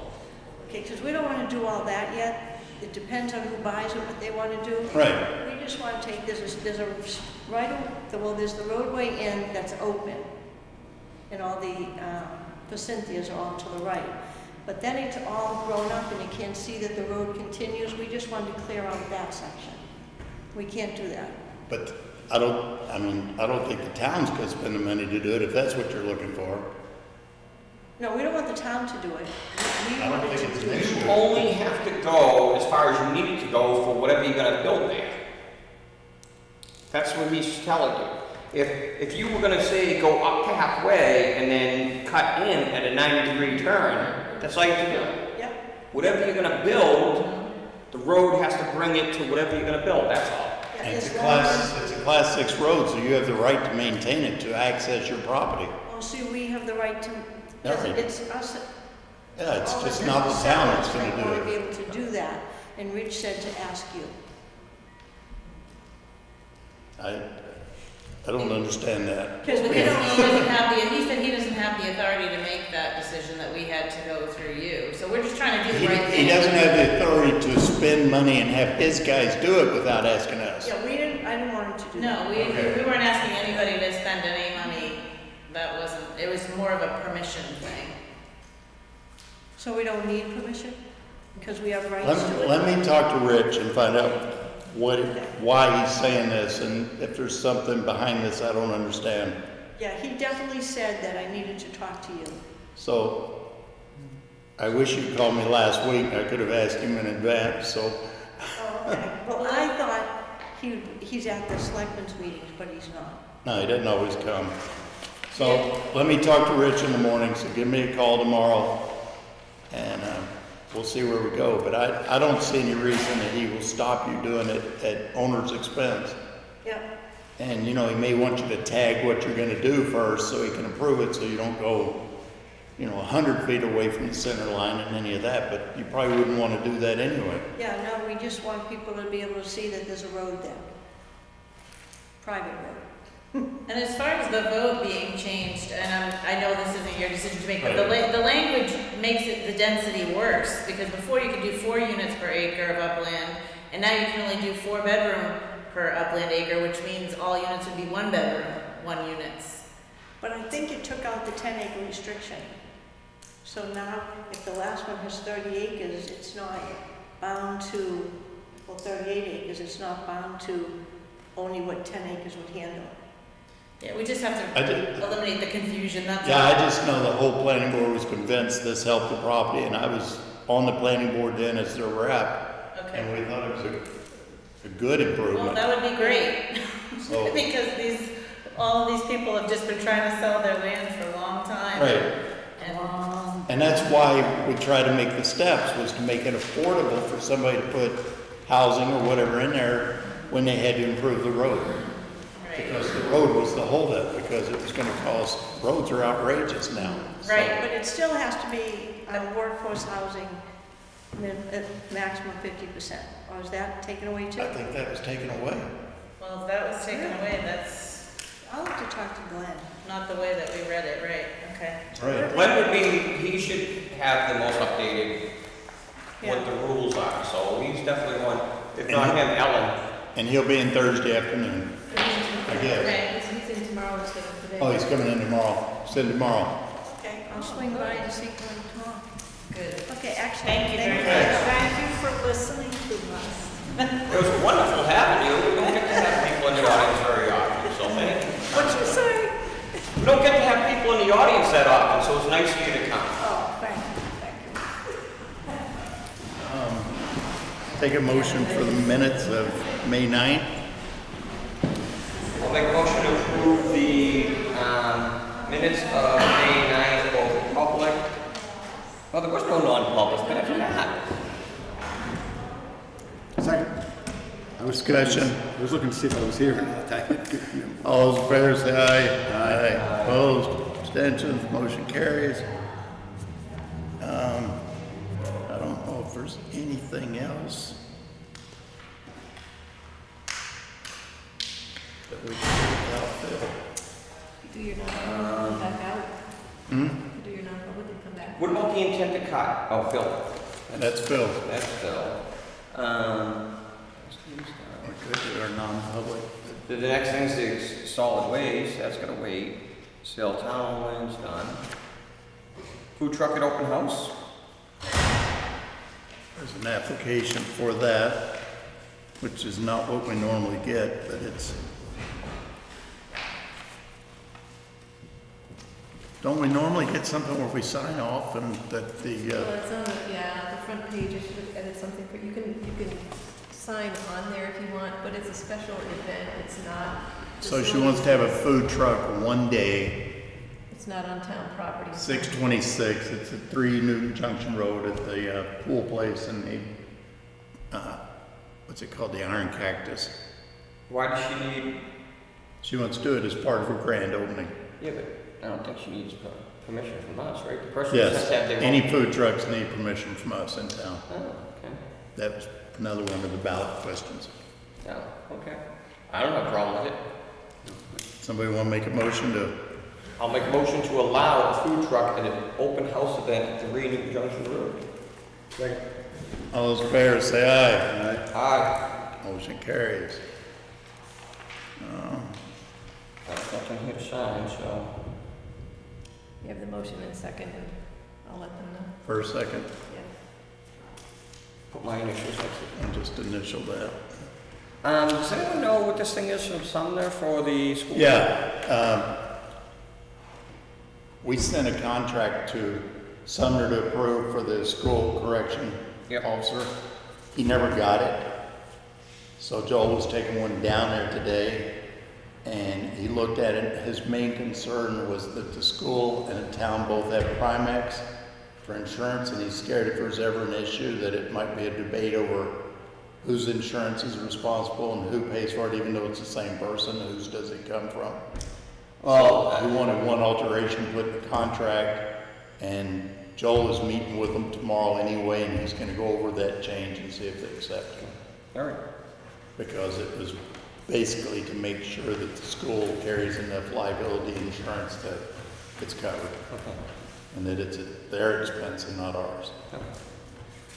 Okay, because we don't want to do all that yet. It depends on who buys it, what they want to do. Right. We just want to take, there's the roadway in that's open, and all the Cynthia's are all to the right. But then it's all grown up and you can't see that the road continues. We just wanted to clear out that section. We can't do that. But I don't think the town's gonna spend the money to do it if that's what you're looking for. No, we don't want the town to do it. We I don't wanted think to it's do an it. issue. You only have to go as far as you need to go for whatever you're gonna build there. That's what he's telling you. If you were gonna say go up halfway and then cut in at a 90-degree turn, that's all you have to do. Yep. Whatever you're gonna build, the road has to bring it to whatever you're gonna build, that's all. Yeah, And it's as a long as- class 6 road, so you have the right to maintain it to access your property. Oh, see, we have the right to, Yeah, right. it's us. Yeah, it's all the just not the business town owners that's gonna that do want to be it. able to do that, and Rich said to ask you. I don't understand that. Because But we he don't, doesn't have he said he doesn't have the authority to make that decision, that we had to go through you. So we're just trying to do the right thing. He doesn't have the authority to spend money and have his guys do it without asking us. yeah, I didn't want him to do that. No, we Okay. weren't asking anybody to spend any money. That wasn't, it was more of a permission thing. So we don't need permission? Because we have rights to it? Let me talk to Rich and find out why he's saying this, and if there's something behind this I don't understand. Yeah, he definitely said that I needed to talk to you. So, I wish you'd called me last week, I could have asked him in advance, so. Oh, okay. Well, I thought he's at the selectmen's meetings, but he's not. No, he doesn't always come. So, let me talk to Rich in the morning, so give me a call tomorrow, and we'll see where we go. But I don't see any reason that he will stop you doing it at owner's expense. Yeah, And, you know, he may want you to tag what you're gonna do first, so he can approve it, so you don't go, 100 feet away from the center line and any of that, but you probably wouldn't wanna do that anyway. yeah, no, we just want people to be able to see that there's a road there. Private road. And as far as the vote being changed, and I know this isn't your decision to make, but the language makes it, the density worse, because before you could do 4 units per acre of upland, and now you can only do 4 bedroom per upland acre, which means all units would be 1 bedroom, 1 units. But I think it took out the 10-acre restriction. So now, if the last one has 30 acres, it's not bound to, 38 acres, it's not bound to only what 10 acres would handle. Yeah, we just have to eliminate the confusion, that's Yeah, all. I just know the whole planning board was convinced this helped the property, and I was on the planning board then as their rep, and Okay. we thought it was a good Well, improvement. that would be great, So, because all of these people have just been trying to sell their land for a long time. right, And And that's why we try to make the steps, was to make it affordable for somebody to put housing or whatever in there when they had to improve the road. Right. Because the road was the holdup, because it was gonna cost, roads are outrageous now. So- Right. But it still has to be workforce housing, at maximum 50%. Or is that taken away too? I think that was taken away. Well, if that was taken away, that's I'll have to talk to Glenn. not the way that we read it, right? Okay. Right. Glenn would be, he should have the most updated what Yeah. the rules are, so he's definitely one, if not him, Ellen. And he'll be in Thursday afternoon, I guess. Right. He's in tomorrow instead of today. Oh, he's coming in tomorrow. Send tomorrow. Okay, I'll swing by and see Glenn tomorrow. Good. Okay, excellent. Thank you very much. Thank you for listening to us. It was wonderful having you. We don't get to have people in the audience very often, so thank you. What'd you say? We don't get to have people in the audience that often, so it's nice of you to come. Oh, thank you, thank you. Take a motion for the minutes of May 9th. I'll make a motion to approve the minutes of May 9th, both public. Well, there was no non-public, but after that. Second. Discussion. I was looking to see if I was here or not. All those in favor say aye. Aye. Opposed, abstentions, motion carries. I don't know if there's anything else that we can do without Phil. Do your non-public, come back out. Do your non-public and come back. What about the intent to cut? Oh, Phil. That's Phil. That's Phil. We could do our non-public. The next thing is solid waste, that's gonna wait. Sale town land's done. Food truck at open house? There's an application for that, which is not what we normally get, but it's. Don't we normally get something where we sign off and that the, Well, it's on, the front page, I should have added something for, you can sign on there if you want, but it's a special event, it's not. so she wants to have a food truck one day, It's not on town property. 626, it's at 3 Newton Junction Road at the pool place and the, what's it called, the Iron Cactus. Why does she need, She wants to do it as part of her grand opening. yeah, but I don't think she needs permission from us, right? The person just has Yes, to have their own. any food trucks need permission from us in town. Oh, okay. That was another one of the ballot questions. Oh, okay. I don't have a problem with it. Somebody want to make a motion to, I'll make a motion to allow a food truck at an open house event at 3 Newton Junction Road. Second. all those in favor say aye. Aye. Motion carries. That's nothing here to sign, so. You have the motion in second, and I'll let them know. First, second, Yeah. Put my initials next to it. and just initial that. Does anyone know what this thing is from Sumner for the school? Yeah, we sent a contract to Sumner to approve for the school correction Yep. officer. He never got it. So Joel was taking one down there today, and he looked at it. His main concern was that the school and the town both have Primex for insurance, and he's scared if there's ever an issue that it might be a debate over whose insurance is responsible and who pays for it, even though it's the same person, whose does it come from? Well, he wanted one alteration put in the contract, and Joel is meeting with them tomorrow anyway, and he's gonna go over that change and see if they accept it. All right. Because it was basically to make sure that the school carries enough liability insurance that it's covered, Okay. and that it's at their expense and not ours. Okay.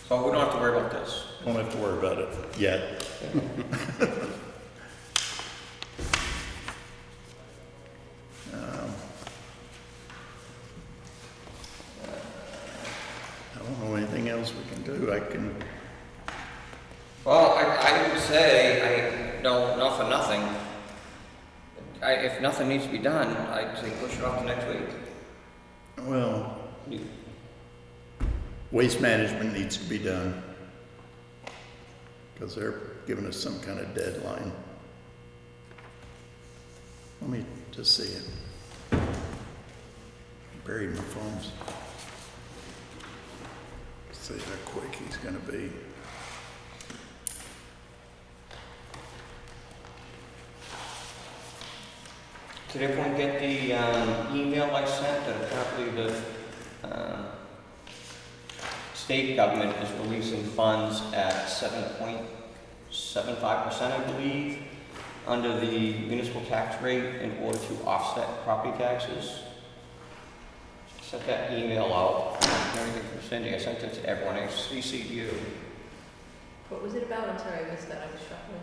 So we don't have to worry about this. Don't have to worry about it yet. I don't know anything else we can do. I can, Well, I would say, not for nothing. If nothing needs to be done, I'd say push it off to next week. well, waste management needs to be done. Because they're giving us some kind of deadline. Let me just see it. Buried my phones. See how quick he's gonna be. Did everyone get the email I sent that apparently the state government is releasing funds at 7.75%, I believe, under the municipal tax rate in order to offset property taxes? Sent that email out, everything from Cindy, I sent it to everyone, I CC'd you. What was it about? I'm sorry, I missed that, I was shuffling.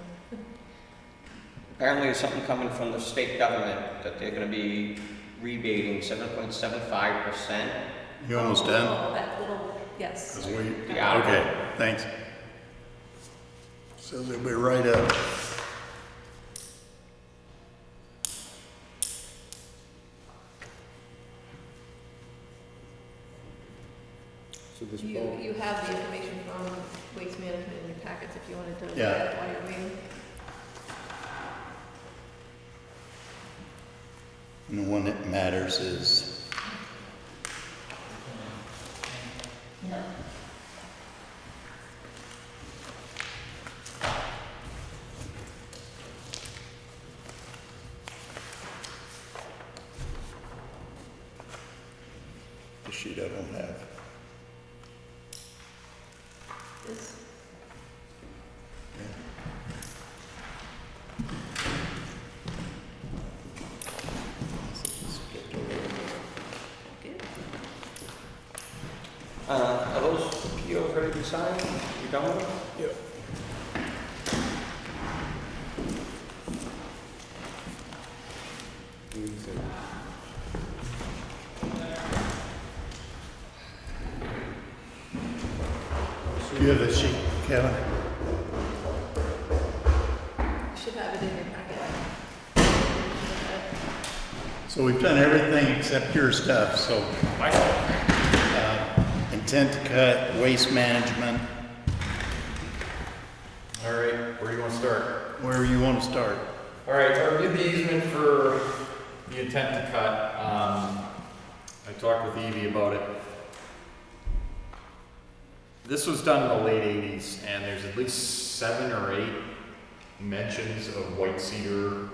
Apparently there's something coming from the state government that they're gonna be rebating 7.75%. You almost done? Oh, that little, yes. 'Cause we, Yeah. okay, thanks. So they'll be right up. So this You, ball, you have the information from Waste Management in your packets if you wanted to look Yeah. at it while you're waiting. And the one that matters is the sheet I don't have. This, good. Are those POs ready to be signed? You done with them? Yep. what do you think? You have the sheet, Kevin? You should have it in your packet. So we've done everything except your stuff, so. Intent to cut, waste management, All right, where do you want to start? wherever you want to start. All right, I reviewed the easement for the intent to cut. I talked with Evie about it. This was done in the late 80s, and there's at least 7 or 8 mentions of white cedar,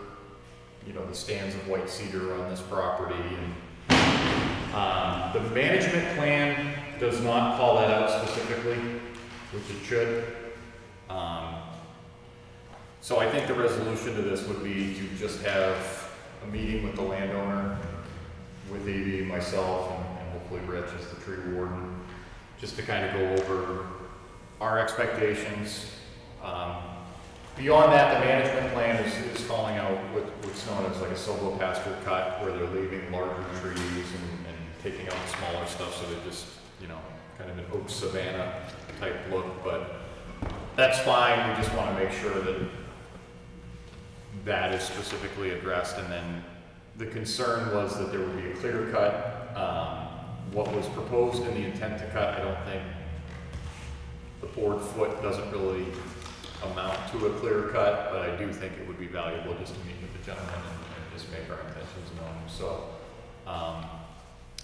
you know, the stands of white cedar on this property. And the management plan does not call that out specifically, which it should. So I think the resolution to this would be to just have a meeting with the landowner, with Evie, myself, and hopefully Rich as the tree warden, just to kind of go over our expectations. Beyond that, the management plan is calling out what's known as like a silvopasture cut, where they're leaving larger trees and taking out the smaller stuff, so they're just, you know, kind of an oak savanna type look. But that's fine, we just want to make sure that that is specifically addressed. And then the concern was that there would be a clear cut. What was proposed in the intent to cut, I don't think the board foot doesn't really amount to a clear cut, but I do think it would be valuable just to meet with the gentleman and just make our intentions known. So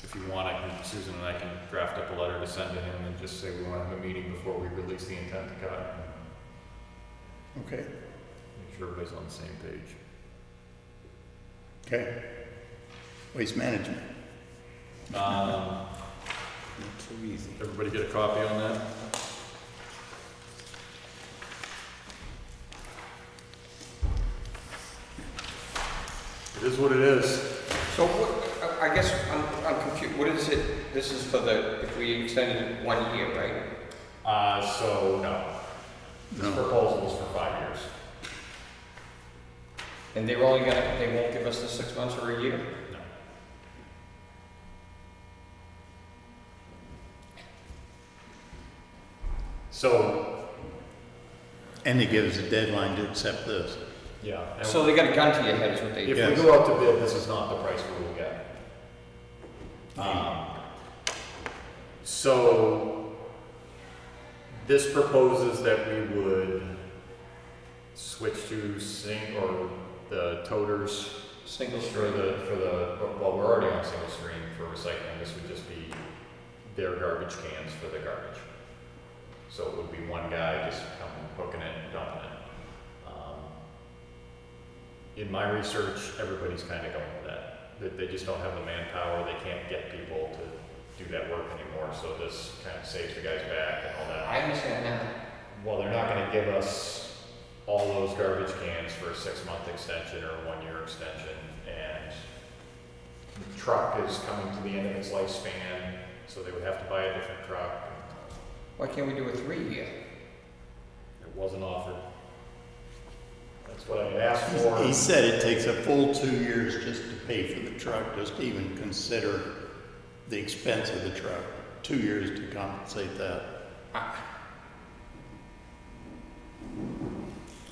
if you want, Susan and I can draft up a letter to send to him and just say we want to have a meeting before we release the intent to cut. Okay. Make sure everybody's on the same page. Okay. Waste management. Not so easy. Everybody get a copy on that? It is what it is. So what, I guess I'm confused, what is it, this is for the, if we extended it 1 year, right? So no. This proposal is for 5 years. And they're only gonna, they won't give us the 6 months or a year? No. So, And they give us a deadline to accept this. yeah. and So they got a gun to your head is what they if do? we Yes. go out to bid, this is not the price we will get. So, this proposes that we would switch to or the toters Single for stream? well, we're already on single stream for recycling. This would just be their garbage cans for the garbage. So it would be one guy just coming, hooking it, and dumping it. In my research, everybody's kind of going with that. They just don't have the manpower, they can't get people to do that work anymore, so this kind of saves the guy's back and all that. I understand that. Well, they're not gonna give us all those garbage cans for a 6-month extension or a 1-year extension, and the truck is coming to the end of its lifespan, so they would have to buy a different truck. Why can't we do a 3-year? It wasn't offered. That's what I asked for. He said it takes a full 2 years just to pay for the truck, just to even consider the expense of the truck. 2 years to compensate that.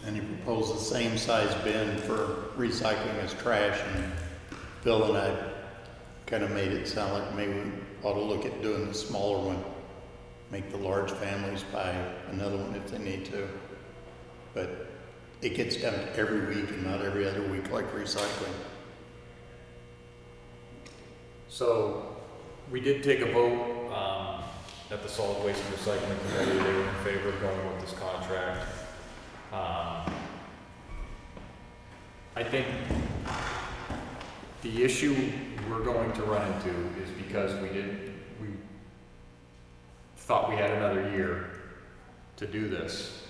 And he proposed the same size bin for recycling as trash, and Bill and I kind of made it sound like maybe we ought to look at doing the smaller one. Make the large families buy another one if they need to. But it gets dumped every week and not every other week like recycling. So, we did take a vote at the Solid Waste and Recycling Committee. They were in favor of going with this contract. I think the issue we're going to run into is because we thought we had another year to do this.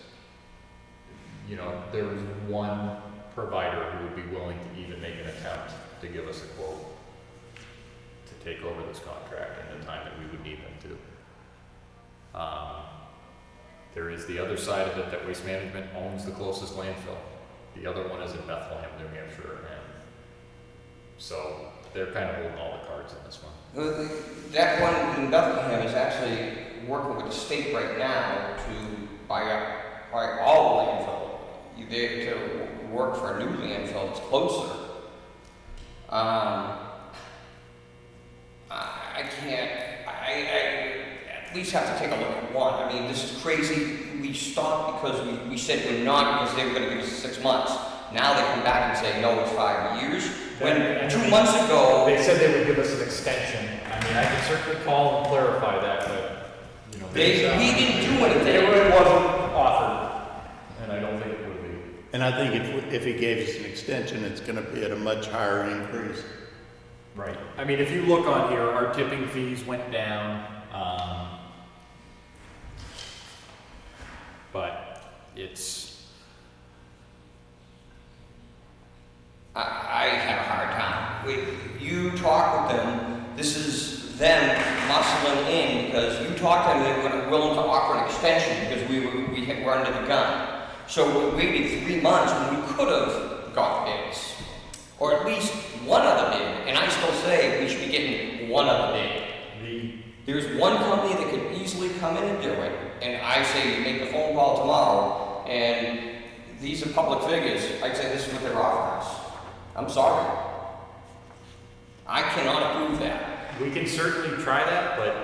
You know, there was one provider who would be willing to even make an attempt to give us a quote to take over this contract in the time that we would need them to. There is the other side of it that Waste Management owns the closest landfill. The other one is in Bethlehem, New Hampshire, and so they're kind of holding all the cards in this one. That one in Bethlehem is actually working with the state right now to buy all the landfill. They to work for a new landfill that's closer. I at least have to take a look at one. I mean, this is crazy. We stopped because we said we're not because they were going to give us 6 months. Now they come back and say, no, it's 5 years. When 2 months ago... They said they would give us an extension. I mean, I can certainly call and clarify that, but, you know... we didn't do anything. It wasn't offered, and I don't think it would be. And I think if he gave us an extension, it's gonna be at a much higher increase. Right. I mean, if you look on here, our tipping fees went down, but it's... I have a hard time. You talk with them, this is them muscling in because you talked to them, they were willing to offer an extension because we were under the gun. So we waited 3 months when we could have got bids. Or at least one other bid. And I still say we should be getting one other bid. There's one company that could easily come in and do it. And I say make a phone call tomorrow and these are public figures. I'd say this is what they're offering us. I'm sorry. I cannot approve that. We can certainly try that, but...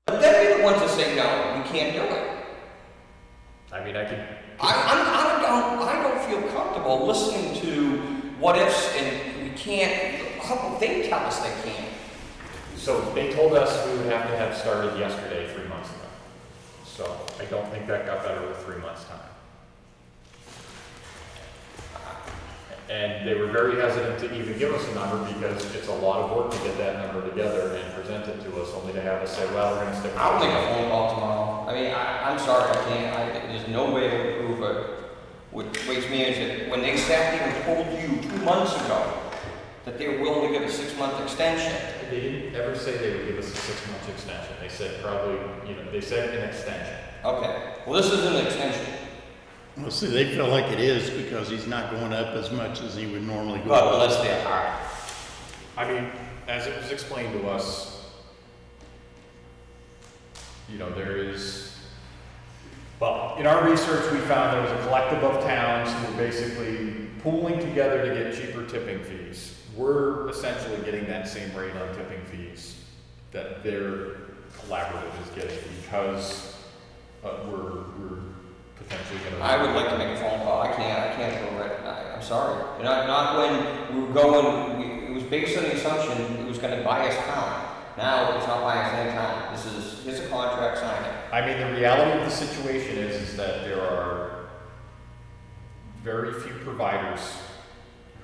But they'd be the ones that say, no, we can't do it. I mean, I can... I don't feel comfortable listening to what ifs and we can't, they tell us they can't. So they told us we would have to have started yesterday, 3 months ago. So I don't think that got better with 3 months' time. And they were very hesitant to even give us a number because it's a lot of work to get that number together and present it to us, only to have us say, well, we're going to stick with it. I'll make a phone call tomorrow. I mean, I'm sorry, I can't, there's no way to prove it. What Waste Management, when they sat there and told you 2 months ago that they were willing to give a 6-month extension. They didn't ever say they would give us a 6-month extension. They said probably, they said an extension. Okay, well this is an extension. Well, see, they feel like it is because he's not going up as much as he would normally go Well, up. that's their heart. I mean, as it was explained to us, there is, well, in our research we found there was a collective of towns who were basically pooling together to get cheaper tipping fees. We're essentially getting that same rate on tipping fees that their collaborative is getting because we're potentially gonna. I would like to make a phone call. I can't go right now. I'm sorry. Not when we were going, it was based on the assumption it was gonna buy us time. Now it's not buying us any time. Here's a contract, sign it. I mean, the reality of the situation is that there are very few providers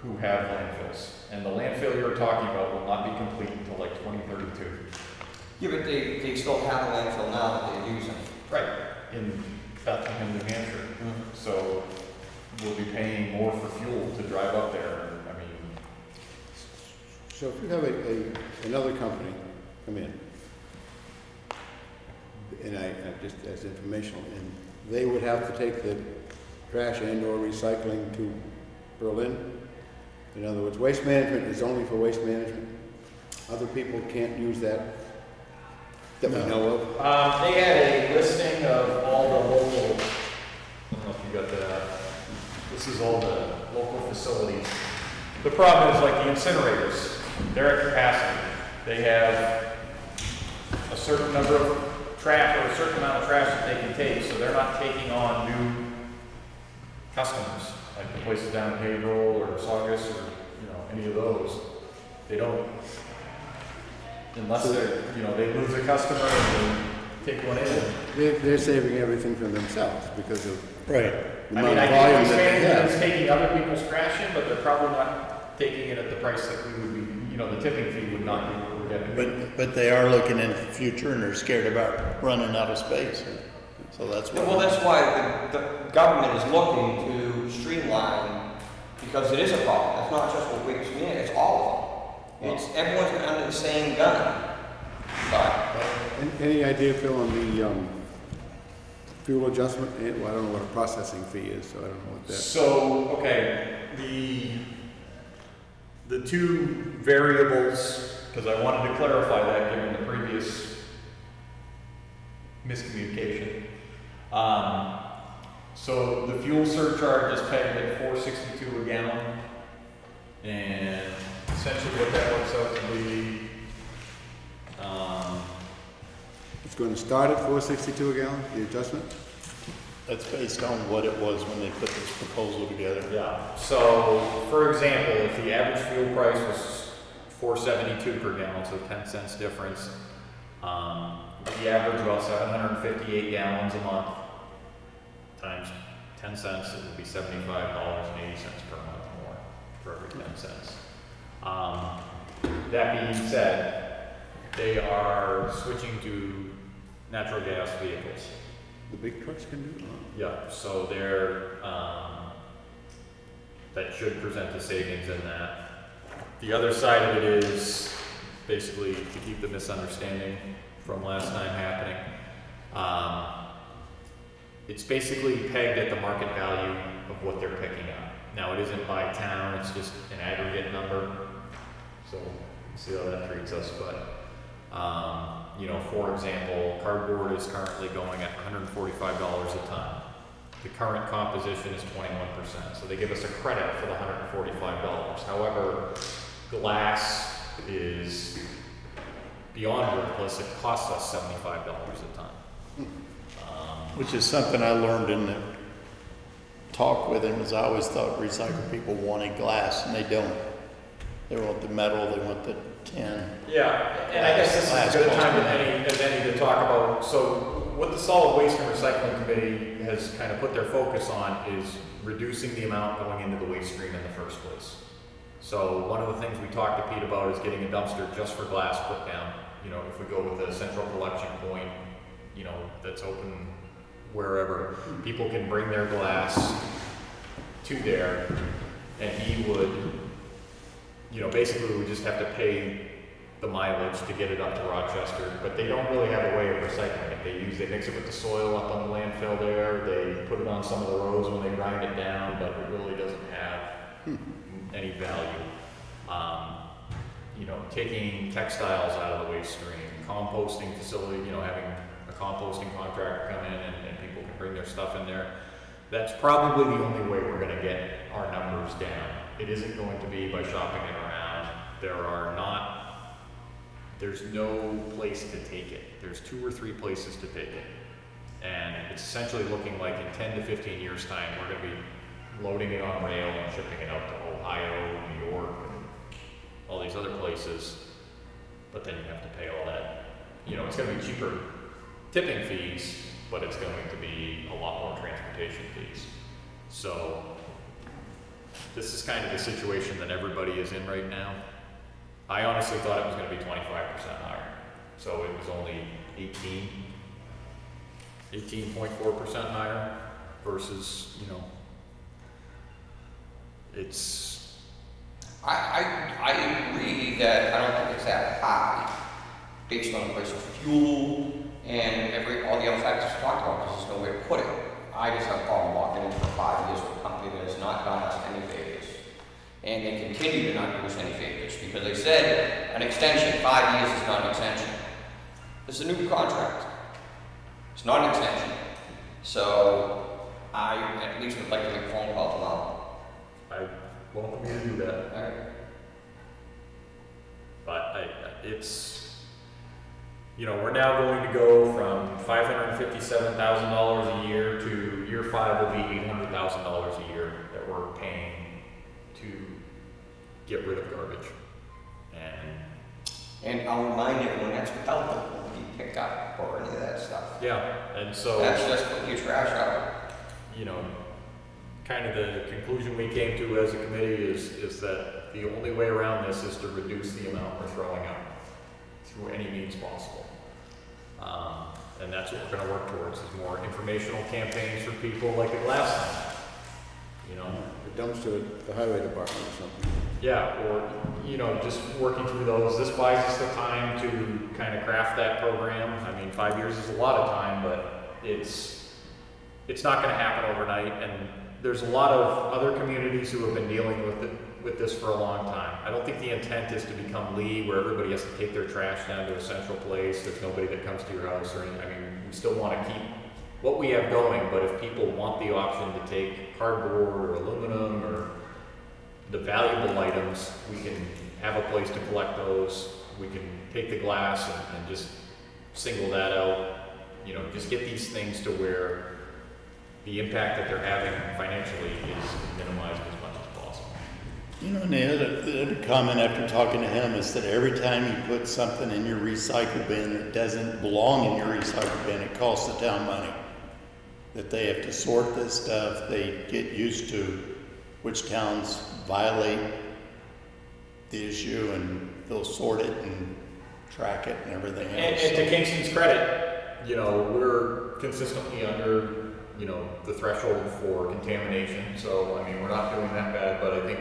who have landfills. And the landfill you're talking about will not be complete until like 2032. Yeah, but they still have a landfill now that they're using. Right, in Bethlehem, New Hampshire. So we'll be paying more for fuel to drive up there. I mean, So if you have another company come in, and I just as informational, and they would have to take the trash and or recycling to Berlin? In other words, waste management is only for waste management? Other people can't use that we know of? they had a listing of all the local, I don't know if you got that. This is all the local facilities. The problem is like the incinerators, they're at capacity. They have a certain number of trash or a certain amount of trash that they can take, so they're not taking on new customers, like the places down in Haverhill or Saugus or, any of those. They don't, unless they're, they lose a customer and they take one in. They're saving everything for themselves because of Right. the I amount mean, of I volume think Waste that they Management is have. taking other people's trash in, but they're probably not taking it at the price that we would be, the tipping fee would not be what we're getting. But they are looking into the future and they're scared about running out of space. So that's why. Well, that's why the government is looking to streamline, because it is a problem. It's not just with waste management, it's all of them. It's, everyone's under the same gun. But Any idea, Phil, on the fuel adjustment? Well, I don't know what a processing fee is, so I don't know what that. So, okay, the two variables, because I wanted to clarify that given the previous miscommunication. So the fuel surcharge is pegged at $4.62 a gallon, and essentially what that works out to be, It's going to start at $4.62 a gallon, the adjustment? That's based on what it was when they put this proposal together. yeah. So, for example, if the average fuel price was $4.72 per gallon, so 10 cents difference, we average about 758 gallons a month times 10 cents, it would be $75.80 per month more for every 10 cents. That being said, they are switching to natural gas vehicles. The big trucks can do it? Yeah, so they're, that should present a savings in that. The other side of it is basically to keep the misunderstanding from last time happening. It's basically pegged at the market value of what they're picking up. Now, it isn't by town, it's just an aggregate number. So, we'll see how that treats us, but, for example, cardboard is currently going at $145 a ton. The current composition is 21%, so they give us a credit for the $145. However, glass is beyond worthless, it costs us $75 a ton. Which is something I learned in the talk with him, is I always thought recycled people wanted glass, and they don't. They want the metal, they want the tin. Yeah, and I guess this is as good a time as any to talk about, so what the Solid Waste and Recycling Committee has kind of put their focus on is reducing the amount going into the waste stream in the first place. So one of the things we talked to Pete about is getting a dumpster just for glass put down. If we go with a central collection point, that's open wherever, people can bring their glass to there, and he would, basically we would just have to pay the mileage to get it up to Rochester, but they don't really have a way of recycling it. They mix it with the soil up on the landfill there, they put it on some of the roads when they grind it down, but it really doesn't have any value. Taking textiles out of the waste stream, composting facility, having a composting contractor come in and people can bring their stuff in there. That's probably the only way we're gonna get our numbers down. It isn't going to be by shopping it around. There's no place to take it. There's 2 or 3 places to take it. And it's essentially looking like in 10 to 15 years' time, we're gonna be loading it on rail and shipping it out to Ohio, New York, and all these other places. But then you have to pay all that. You know, it's gonna be cheaper tipping fees, but it's going to be a lot more transportation fees. So this is kind of the situation that everybody is in right now. I honestly thought it was gonna be 25% higher. So it was only 18.4% higher versus, you know, it's, I agree that I don't think it's that high based on the price of fuel and all the other factors we talked about, because there's no way to put it. I just have a problem walking in for 5 years with a company that has not done us any favors. And they continue to not do us any favors because they said an extension, 5 years is not an extension. This is a new contract. It's not an extension. So I at least would like to make a phone call to them. I won't me to do that. All right. But it's, you know, we're now going to go from $557,000 a year to year 5 will be $800,000 a year that we're paying to get rid of garbage. And I'll remind everyone that's without the pickup or any of that stuff. Yeah, and so That's just putting your trash out. you know, kind of the conclusion we came to as a committee is that the only way around this is to reduce the amount we're throwing out through any means possible. And that's what we're gonna work towards, is more informational campaigns for people like the last time. You know? The dumpster at the highway department or something. Yeah, or, you know, just working through those. This buys us the time to kind of craft that program. I mean, 5 years is a lot of time, but it's not gonna happen overnight, and there's a lot of other communities who have been dealing with this for a long time. I don't think the intent is to become Lee, where everybody has to take their trash down to a central place. There's nobody that comes to your house or anything. I mean, we still want to keep what we have going, but if people want the option to take cardboard or aluminum or the valuable items, we can have a place to collect those. We can take the glass and just single that out. You know, just get these things to where the impact that they're having financially is minimized as much as possible. You know, and the other comment after talking to him is that every time you put something in your recycle bin that doesn't belong in your recycle bin, it costs the town money. That they have to sort this stuff, they get used to which towns violate the issue, and they'll sort it and track it and everything else. And to Kingston's credit, you know, we're consistently under, you know, the threshold for contamination. So, I mean, we're not doing that bad, but I think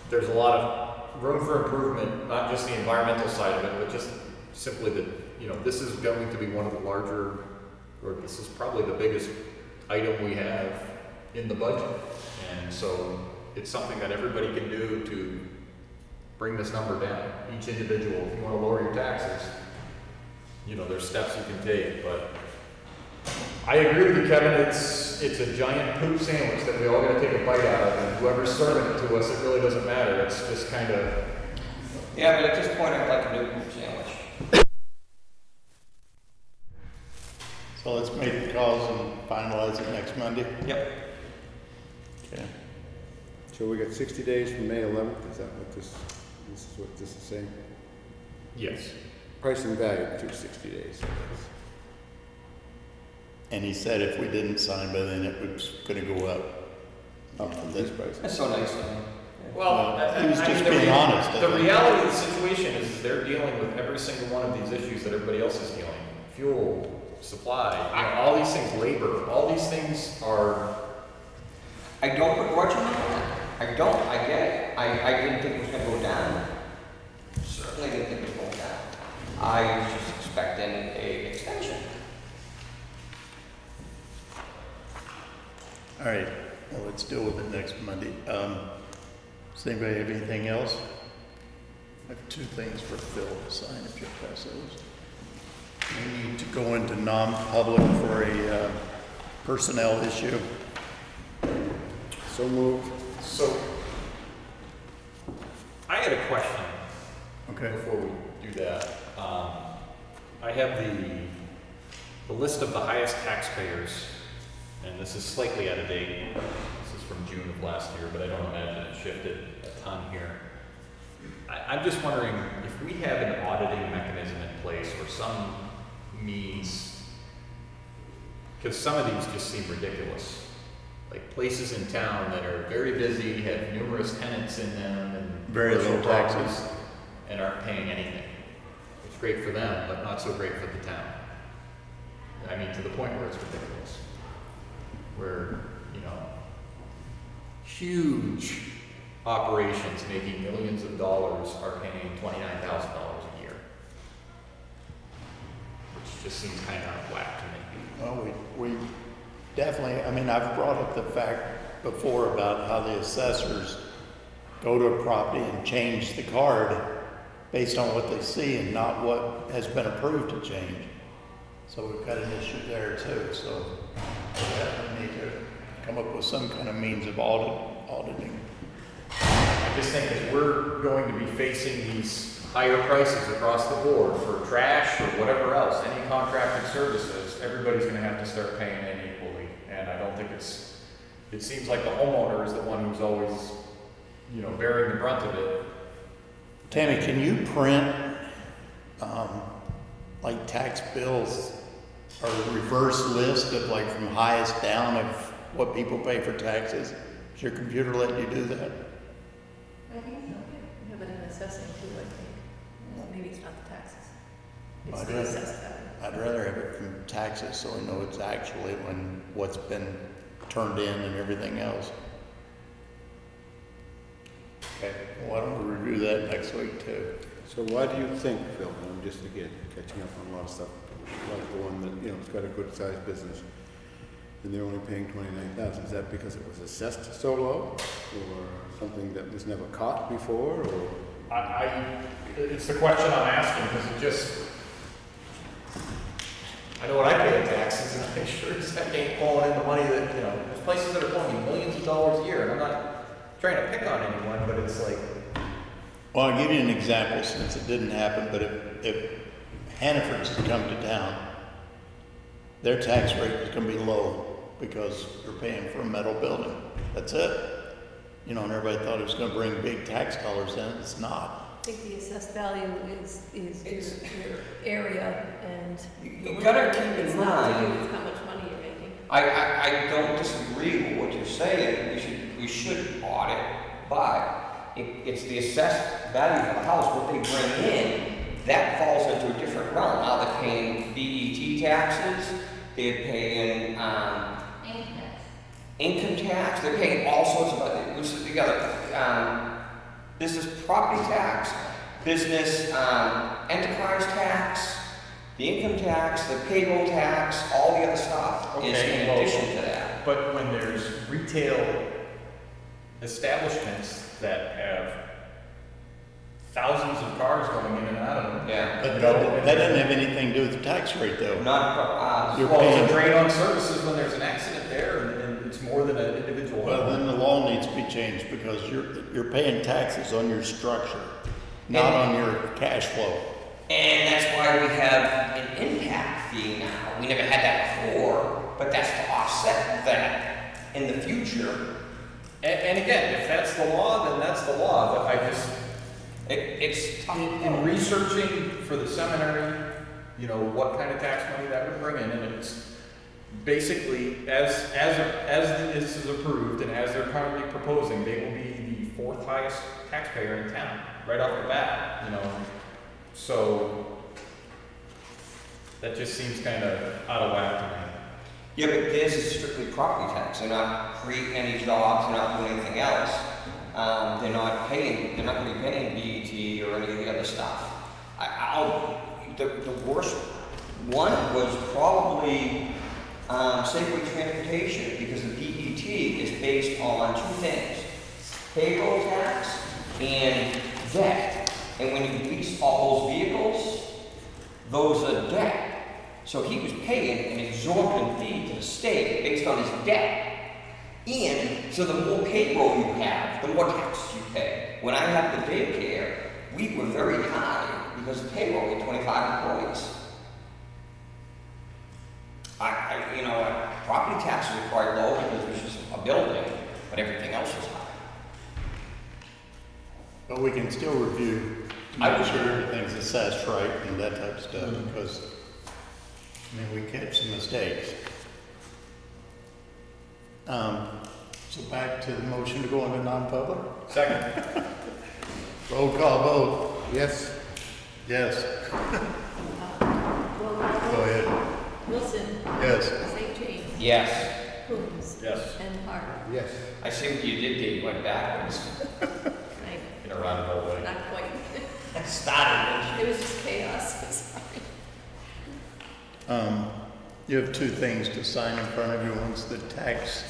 there's a lot of room for improvement, not just the environmental side of it, but just simply that, you know, this is going to be one of the larger, or this is probably the biggest item we have in the budget. And so it's something that everybody can do to bring this number down. Each individual, if you want to lower your taxes, you know, there's steps you can take. But I agree with you, Kevin. It's a giant poop sandwich that we all got to take a bite out of, and whoever's serving it to us, it really doesn't matter. It's just kind of. Yeah, but at this point, I'd like a new poop sandwich. So let's make the calls and finalize it next Monday. Yep. Okay. So we got 60 days from May 11th, is that what this is what this is saying? Yes. Price and value through 60 days. And he said if we didn't sign by then, it was gonna go up. Up from this price. That's so nice of him. Well, He was I just mean, being honest, I The think. reality of the situation is they're dealing with every single one of these issues that everybody else is dealing with. Fuel, supply, you know, all these things, labor, all these things are. I don't begrudge him on that. I don't. I get it. I didn't think it was going to go down. Certainly didn't think it was going down. I was just expecting a extension. All right, well, let's deal with it next Monday. Does anybody have anything else? I have 2 things for Phil to sign if you'll pass those. We need to go into non-public for a personnel issue. So moved. So, I had a question. Okay. Before we do that, I have the list of the highest taxpayers, and this is slightly out of date. This is from June of last year, but I don't imagine it shifted a ton here. I'm just wondering if we have an auditing mechanism in place or some means, because some of these just seem ridiculous. Like places in town that are very busy, have numerous tenants in them and Very low commercial properties, taxes. and aren't paying anything. It's great for them, but not so great for the town. I mean, to the point where it's ridiculous. Where, you know, huge operations making millions of dollars are paying $29,000 a year. Which just seems kind of out of whack to me. Well, we definitely, I mean, I've brought up the fact before about how the assessors go to a property and change the card based on what they see and not what has been approved to change. So we've got an issue there too, so we definitely need to come up with some kind of means of auditing. I just think that we're going to be facing these higher prices across the board for trash or whatever else, any contracted services, everybody's gonna have to start paying in equally. And I don't think it seems like the homeowner is the one who's always, you know, bearing the brunt of it. Tammy, can you print, like tax bills or a reverse list of like from highest down of what people pay for taxes? Does your computer let you do that? I think so. We have it in assessing too, I think. Well, maybe it's not the taxes. It's I'd the rather- assessed value. I'd rather have it from taxes so I know it's actually when what's been turned in and everything else. Okay, why don't we review that next week too? So why do you think, Phil, and I'm just again catching up on a lot of stuff, like the one that, you know, it's got a good sized business, and they're only paying 29,000, is that because it was assessed so low? Or something that was never caught before, or? It's the question I'm asking, because it just, I know what I pay in taxes, and I sure as heck ain't pulling in the money that, you know, there's places that are pulling in millions of dollars a year, and I'm not trying to pick on anyone, but it's like, Well, I'll give you an example since it didn't happen, but if Hannaford's had come to town, their tax rate was gonna be low because they're paying for a metal building. That's it. You know, and everybody thought it was gonna bring big tax dollars in. It's not. I think the assessed value is your area and. You gotta keep in It's not to do mind, with how much money you're making. I don't disagree with what you're saying, we should audit, but it's the assessed value of the house, what they bring in, that falls into a different realm. Now they're paying BET taxes, they're paying, income tax, they're paying all sorts of other, which is together, business property tax, business, enterprise tax, the income tax, the payroll tax, all the other stuff is Okay, in well, addition to that. but when there's retail establishments that have thousands of cars going in and out of them. Yeah. But that doesn't have anything to do with the tax rate though. Not, You're Well, it's paying- a drain on services when there's an accident there and it's more than an individual. Well, then the law needs to be changed because you're paying taxes on your structure, not on your cash flow. and that's why we have an impact fee now. We never had that before, but that's to offset that in the future. And again, if that's the law, then that's the law, but I just, It's tough. in researching for the seminary, you know, what kind of tax money that would bring in, and it's basically, as this is approved and as they're currently proposing, they will be the fourth highest taxpayer in town, right off the bat, you know. So, that just seems kind of out of whack to me. Yeah, but theirs is strictly property tax. They're not creating any jobs, they're not doing anything else. They're not gonna be paying BET or any of the other stuff. The worst one was probably, Safeway Transportation, because the BET is based on two things: payroll tax and debt. And when you lease all those vehicles, those are debt. So he was paying an exorbitant fee to the state based on his debt. And so the more payroll you have, the more taxes you pay. When I had the daycare, we were very high because the payroll had 25 employees. property taxes are quite low because there's just a building, but everything else is high. But we can still review, to make sure everything's assessed right and that type of stuff, because, I mean, we catch some mistakes. So back to the motion to go into non-public? Second. Roll call vote. Yes? Yes. Roll call Go vote. ahead. Wilson. Yes. St. James. Yes. Coombs. Yes. And Hart. Yes. I see what you did there, you went backwards. Right, In a roundabout way. not quite. Started. It was just chaos. Sorry. You have two things to sign in front of you. One's the tax